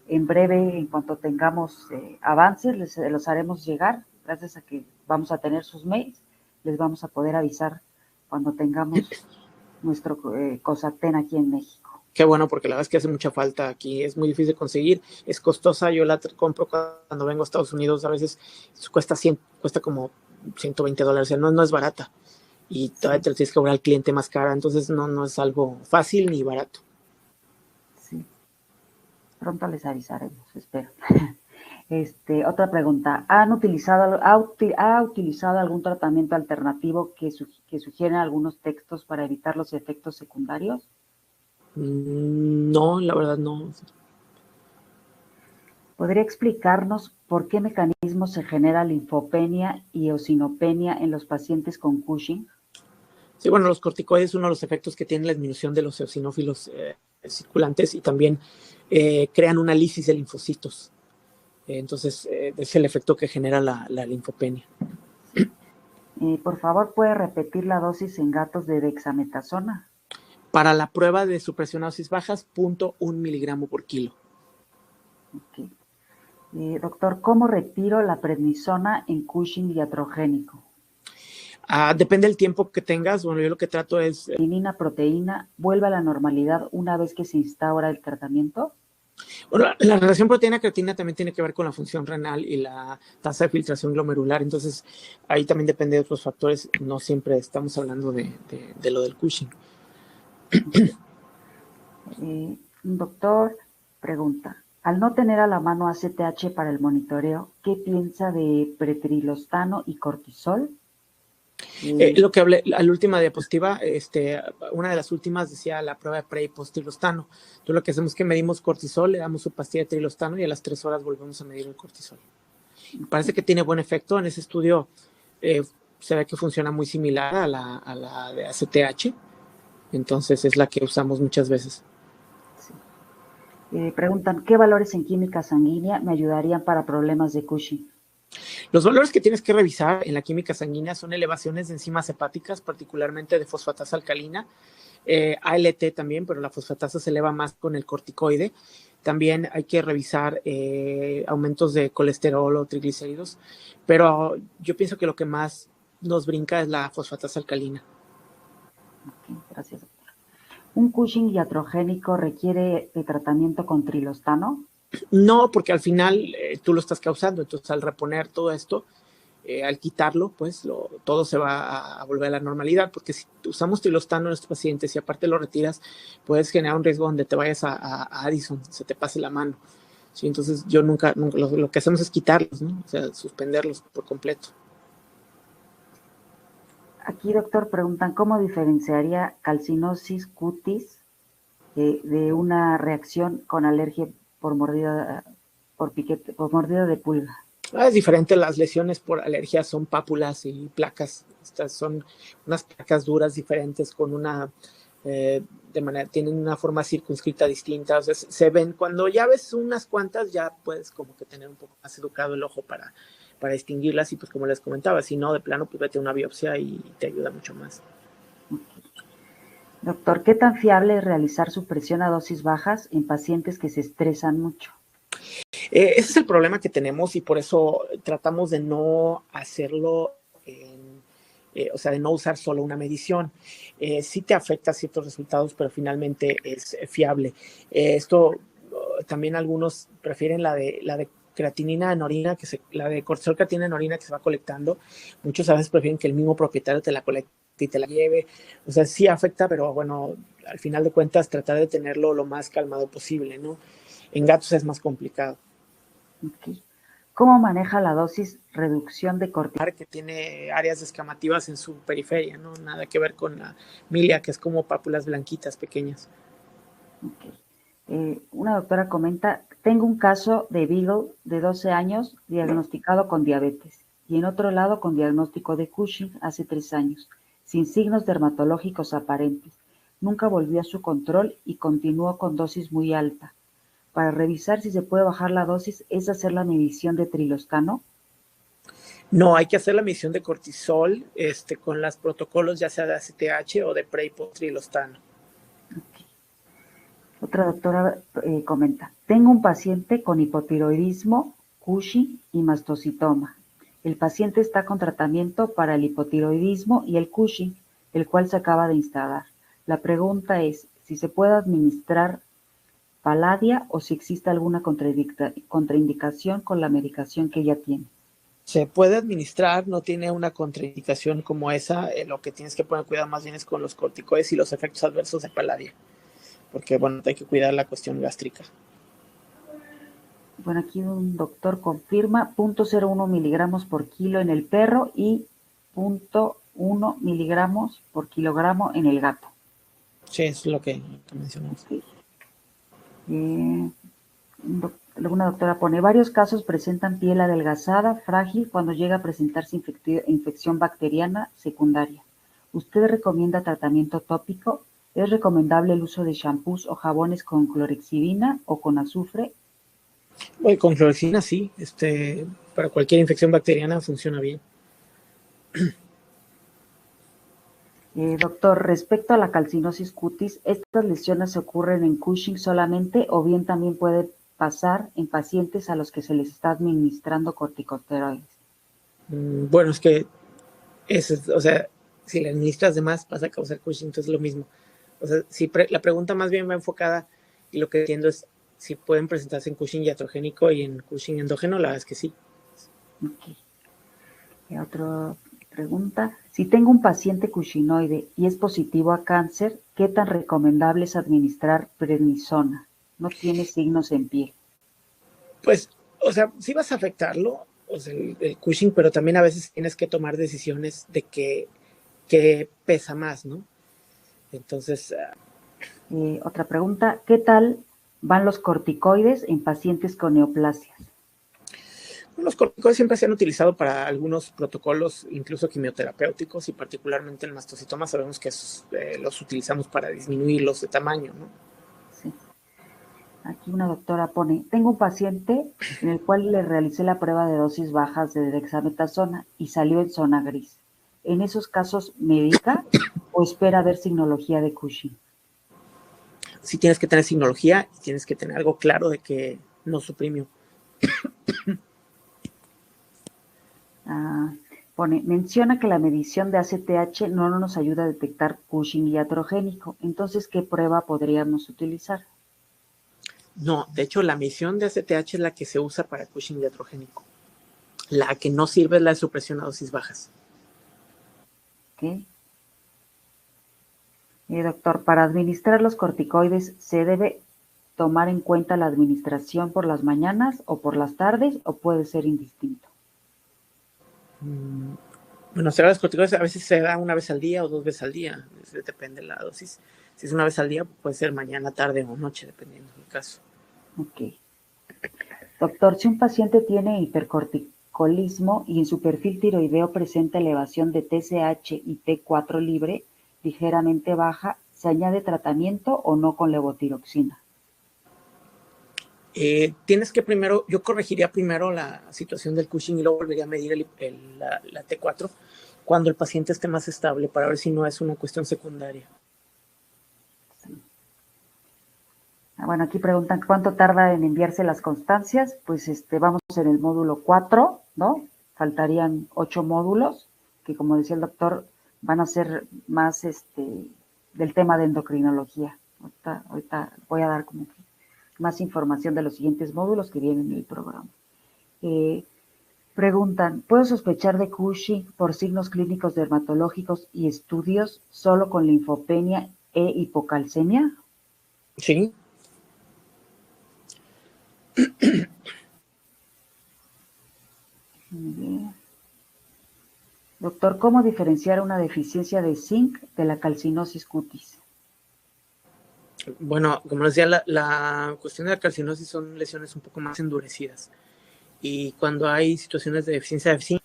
En breve, en cuanto tengamos avances, los haremos llegar. Gracias a que vamos a tener sus mails, les vamos a poder avisar cuando tengamos nuestro Cosatén aquí en México. Qué bueno, porque la verdad es que hace mucha falta aquí. Es muy difícil de conseguir, es costosa. Yo la compro cuando vengo a Estados Unidos. A veces cuesta como $120. O sea, no es barata. Y todavía te lo tienes que cobrar al cliente más cara. Entonces no es algo fácil ni barato. Sí. Pronto les avisaremos, espero. Otra pregunta. ¿Ha utilizado algún tratamiento alternativo que sugiere algunos textos para evitar los efectos secundarios? No, la verdad no. ¿Podría explicarnos por qué mecanismo se genera linfopenia y eosinopenia en los pacientes con Cushing? Sí, bueno, los corticoides, uno de los efectos que tiene la disminución de los eosinófilos circulantes y también crean una lisis de linfocitos. Entonces, es el efecto que genera la linfopenia. Por favor, ¿puede repetir la dosis en gatos de dexametasona? Para la prueba de supresionosis bajas, 0.1 miligramo por kilo. Okay. Doctor, ¿cómo retiro la prednisona en Cushing iatrogénico? Depende del tiempo que tengas. Bueno, yo lo que trato es... ¿Proteína vuelve a la normalidad una vez que se instaura el tratamiento? Bueno, la relación proteína-creatina también tiene que ver con la función renal y la tasa de filtración glomerular. Entonces, ahí también depende de otros factores. No siempre estamos hablando de lo del Cushing. Un doctor pregunta, al no tener a la mano ACTH para el monitoreo, ¿qué piensa de pretrilostano y cortisol? Lo que hablé, la última diapositiva, una de las últimas decía la prueba de pre y post trilostano. Entonces lo que hacemos es que medimos cortisol, le damos su pastilla de trilostano y a las 3 horas volvemos a medir el cortisol. Parece que tiene buen efecto. En ese estudio se ve que funciona muy similar a la de ACTH. Entonces es la que usamos muchas veces. Sí. Preguntan, ¿qué valores en química sanguínea me ayudarían para problemas de Cushing? Los valores que tienes que revisar en la química sanguínea son elevaciones de enzimas hepáticas, particularmente de fosfatasa alcalina, ALT también, pero la fosfatasa se eleva más con el corticoide. También hay que revisar aumentos de colesterol o triglicéridos, pero yo pienso que lo que más nos brinca es la fosfatasa alcalina. Okay, gracias, doctor. ¿Un Cushing iatrogénico requiere de tratamiento con trilostano? No, porque al final tú lo estás causando, entonces al reponer todo esto, al quitarlo, pues todo se va a volver a la normalidad, porque si usamos trilostano en estos pacientes y aparte lo retiras, puedes generar un riesgo donde te vayas a Addison, se te pase la mano. ¿Sí? Entonces yo nunca lo que hacemos es quitarlos, ¿no? O sea, suspenderlos por completo. Aquí, doctor, preguntan, ¿cómo diferenciaría calcinosis cutis de una reacción con alergia por mordida de pulga? Es diferente, las lesiones por alergia son pápulas y placas. Estas son unas placas duras diferentes con una, tienen una forma circunscrita distinta. O sea, se ven, cuando ya ves unas cuantas, ya puedes como que tener un poco más educado el ojo para distinguirlas. Y pues como les comentaba, si no, de plano, pues vete a una biopsia y te ayuda mucho más. Okay. Doctor, ¿qué tan fiable es realizar supresión a dosis bajas en pacientes que se estresan mucho? Ese es el problema que tenemos y por eso tratamos de no hacerlo, o sea, de no usar solo una medición. Sí te afecta ciertos resultados, pero finalmente es fiable. Esto también algunos prefieren la de creatinina en orina, la de cortisol creatinina en orina que se va colectando. Muchos a veces prefieren que el mismo propietario te la colecte y te la lleve. O sea, sí afecta, pero bueno, al final de cuentas tratar de tenerlo lo más calmado posible, ¿no? En gatos es más complicado. Okay. ¿Cómo maneja la dosis reducción de cortisol? Que tiene áreas descamativas en su periferia, ¿no? Nada que ver con la milia, que es como pápulas blanquitas pequeñas. Okay. Una doctora comenta, tengo un caso de Beagle de 12 años diagnosticado con diabetes y en otro lado con diagnóstico de Cushing hace 3 años, sin signos dermatológicos aparentes. Nunca volvió a su control y continuó con dosis muy alta. Para revisar si se puede bajar la dosis, ¿es hacer la medición de trilostano? No, hay que hacer la medición de cortisol con los protocolos ya sea de ACTH o de pre y post-trilostano. Okay. Otra doctora comenta, tengo un paciente con hipotiroidismo, Cushing y mastocitoma. El paciente está con tratamiento para el hipotiroidismo y el Cushing, el cual se acaba de instalar. La pregunta es si se puede administrar Paladia o si existe alguna contraindicación con la medicación que ya tiene. Se puede administrar, no tiene una contraindicación como esa. Lo que tienes que poner cuidado más bien es con los corticoides y los efectos adversos de Paladia, porque bueno, hay que cuidar la cuestión gástrica. Bueno, aquí un doctor confirma 0.01 miligramos por kilo en el perro y 0.1 miligramos por kilogramo en el gato. Sí, es lo que mencionamos. Okay. Una doctora pone, varios casos presentan piel adelgazada, frágil, cuando llega a presentarse infección bacteriana secundaria. ¿Usted recomienda tratamiento tópico? ¿Es recomendable el uso de shampoos o jabones con clorexidina o con azufre? Bueno, con clorexidina sí, para cualquier infección bacteriana funciona bien. Doctor, respecto a la calcinosis cutis, ¿estas lesiones ocurren en Cushing solamente o bien también puede pasar en pacientes a los que se les está administrando corticosteroides? Bueno, es que o sea, si le administras de más vas a causar Cushing, entonces es lo mismo. O sea, la pregunta más bien va enfocada y lo que entiendo es si pueden presentarse en Cushing iatrogénico y en Cushing endógeno, la verdad es que sí. Okay. Otra pregunta, si tengo un paciente cushinoide y es positivo a cáncer, ¿qué tan recomendable es administrar prednisona? No tiene signos en piel. Pues, o sea, sí vas a afectarlo, o sea, el Cushing, pero también a veces tienes que tomar decisiones de que pesa más, ¿no? Entonces, Otra pregunta, ¿qué tal van los corticoides en pacientes con neoplasias? los corticoides siempre se han utilizado para algunos protocolos, incluso quimioterapéuticos, y particularmente el mastocitoma sabemos que los utilizamos para disminuirlos de tamaño, ¿no? Sí. Aquí una doctora pone, tengo un paciente en el cual le realicé la prueba de dosis bajas de dexametasona y salió en zona gris. ¿En esos casos medica o espera ver signología de Cushing? Sí tienes que tener signología y tienes que tener algo claro de que no suprimió. Pone, menciona que la medición de ACTH no nos ayuda a detectar Cushing iatrogénico. Entonces, ¿qué prueba podríamos utilizar? No, de hecho, la medición de ACTH es la que se usa para Cushing iatrogénico. La que no sirve es la de supresión a dosis bajas. ¿Qué? Doctor, para administrar los corticoides, ¿se debe tomar en cuenta la administración por las mañanas o por las tardes o puede ser indistinto? Bueno, hacer los corticoides a veces se da una vez al día o 2 veces al día. Depende de la dosis. Si es una vez al día, puede ser mañana, tarde o noche, dependiendo del caso. Ok. Doctor, si un paciente tiene hipercorticolismo y en su perfil tiroideo presenta elevación de TSH y T4 libre ligeramente baja, ¿se añade tratamiento o no con levotiroxina? Tienes que primero, yo corregiría primero la situación del Cushing y luego volvería a medir la T4 cuando el paciente esté más estable para ver si no es una cuestión secundaria. Bueno, aquí preguntan cuánto tarda en enviarse las constancias. Pues vamos en el módulo 4, ¿no? Faltarían 8 módulos, que como decía el doctor, van a ser más del tema de endocrinología. Ahorita voy a dar como que más información de los siguientes módulos que vienen en el programa. Preguntan, ¿puedo sospechar de Cushing por signos clínicos dermatológicos y estudios solo con linfopenia e hipocalcemia? Sí. Bien. Doctor, ¿cómo diferenciar una deficiencia de zinc de la calcinosis cutis? Bueno, como decía, la cuestión de la calcinosis son lesiones un poco más endurecidas. Y cuando hay situaciones de deficiencia de zinc.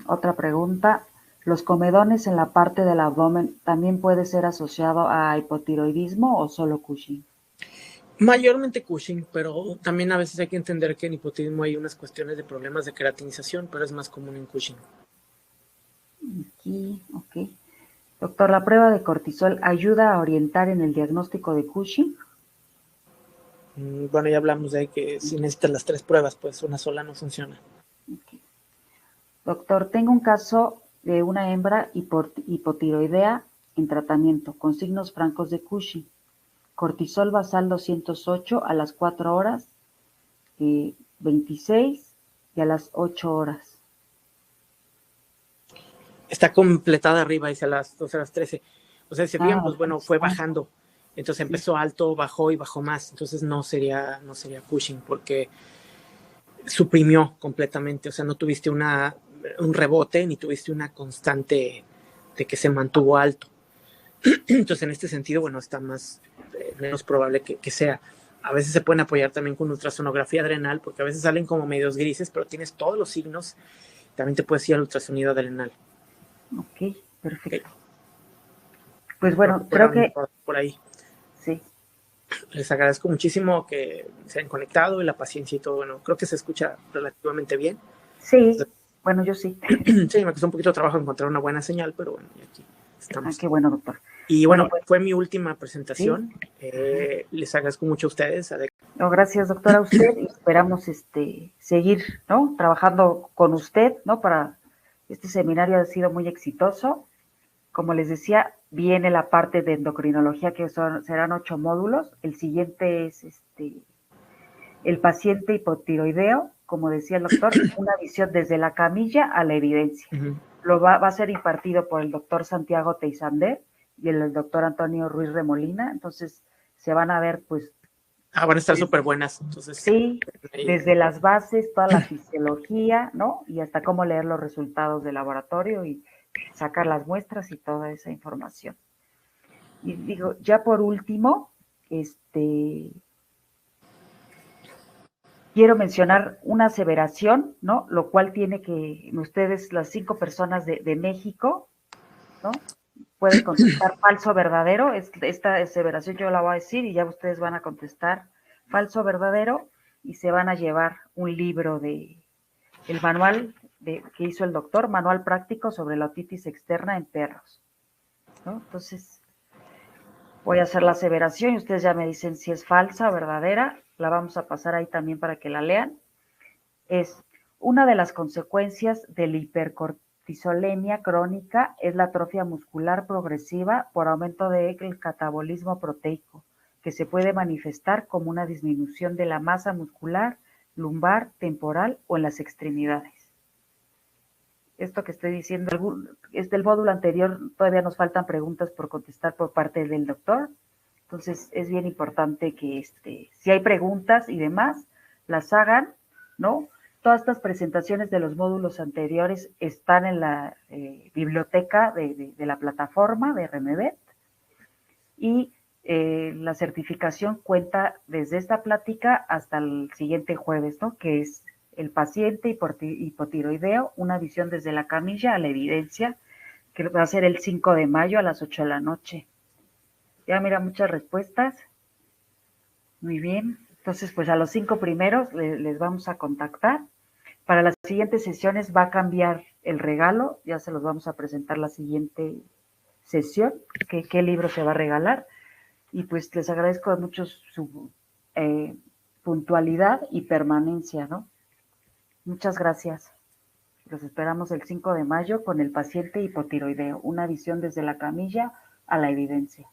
Otra pregunta. ¿Los comedones en la parte del abdomen también puede ser asociado a hipotiroidismo o solo Cushing? Mayormente Cushing, pero también a veces hay que entender que en hipotiroidismo hay unas cuestiones de problemas de queratinización, pero es más común en Cushing. Aquí, ok. Doctor, ¿la prueba de cortisol ayuda a orientar en el diagnóstico de Cushing? Bueno, ya hablamos de que si necesitas las 3 pruebas, pues una sola no funciona. Okay. Doctor, tengo un caso de una hembra hipotiroidea en tratamiento con signos francos de Cushing. Cortisol basal 208 a las 4 horas, 26 y a las 8 horas. Está completada arriba, dice a las 12 a las 13. O sea, si bien, pues bueno, fue bajando. Entonces empezó alto, bajó y bajó más. Entonces no sería Cushing porque suprimió completamente. O sea, no tuviste un rebote ni tuviste una constante de que se mantuvo alto. Entonces, en este sentido, bueno, está menos probable que sea. A veces se pueden apoyar también con ultrasonografía adrenal, porque a veces salen como medios grises, pero tienes todos los signos. También te puedes ir al ultrasonido adrenal. Ok, perfecto. Okay. Pues bueno, creo que por ahí. Sí. Les agradezco muchísimo que se hayan conectado y la paciencia y todo. Bueno, creo que se escucha relativamente bien. Sí, entonces, bueno, yo sí. Sí, me costó un poquito de trabajo encontrar una buena señal, pero bueno, aquí estamos. Qué bueno, doctor. Y bueno, pues, fue mi última presentación. ¿Sí? Les agradezco mucho a ustedes. No, gracias, doctora, a usted. Y esperamos seguir, ¿no? Trabajando con usted, ¿no? Para este seminario ha sido muy exitoso. Como les decía, viene la parte de endocrinología, que serán 8 módulos. El siguiente es el paciente hipotiroideo, como decía el doctor, una visión desde la camilla a la evidencia. Va a ser impartido por el doctor Santiago Teisander y el doctor Antonio Ruiz Remolina. Entonces, se van a ver, pues, van a estar súper buenas. Entonces, sí, desde las bases, toda la fisiología, ¿no? Y hasta cómo leer los resultados del laboratorio y sacar las muestras y toda esa información. Y digo, ya por último, quiero mencionar una aseveración, ¿no? Lo cual tiene que, ustedes, las 5 personas de México, ¿no? Pueden contestar falso o verdadero. Esta aseveración yo la voy a decir y ya ustedes van a contestar falso o verdadero, y se van a llevar un libro el manual que hizo el doctor, manual práctico sobre la otitis externa en perros, ¿no? Entonces, voy a hacer la aseveración y ustedes ya me dicen si es falsa o verdadera. La vamos a pasar ahí también para que la lean. Es una de las consecuencias de la hipercortisolemia crónica es la atrofia muscular progresiva por aumento del catabolismo proteico, que se puede manifestar como una disminución de la masa muscular, lumbar, temporal o en las extremidades. Esto que estoy diciendo es del módulo anterior, todavía nos faltan preguntas por contestar por parte del doctor. Entonces es bien importante que si hay preguntas y demás, las hagan, ¿no? Todas estas presentaciones de los módulos anteriores están en la biblioteca de la plataforma de Remevet, y la certificación cuenta desde esta plática hasta el siguiente jueves, ¿no? Que es el paciente hipotiroideo, una visión desde la camilla a la evidencia, que va a ser el 5 de mayo a las 8 de la noche. Ya mira, muchas respuestas. Muy bien. Entonces, pues a los 5 primeros les vamos a contactar. Para las siguientes sesiones va a cambiar el regalo, ya se los vamos a presentar la siguiente sesión, qué libro se va a regalar. Y pues les agradezco mucho su puntualidad y permanencia, ¿no? Muchas gracias. Los esperamos el 5 de mayo con el paciente hipotiroideo, una visión desde la camilla a la evidencia.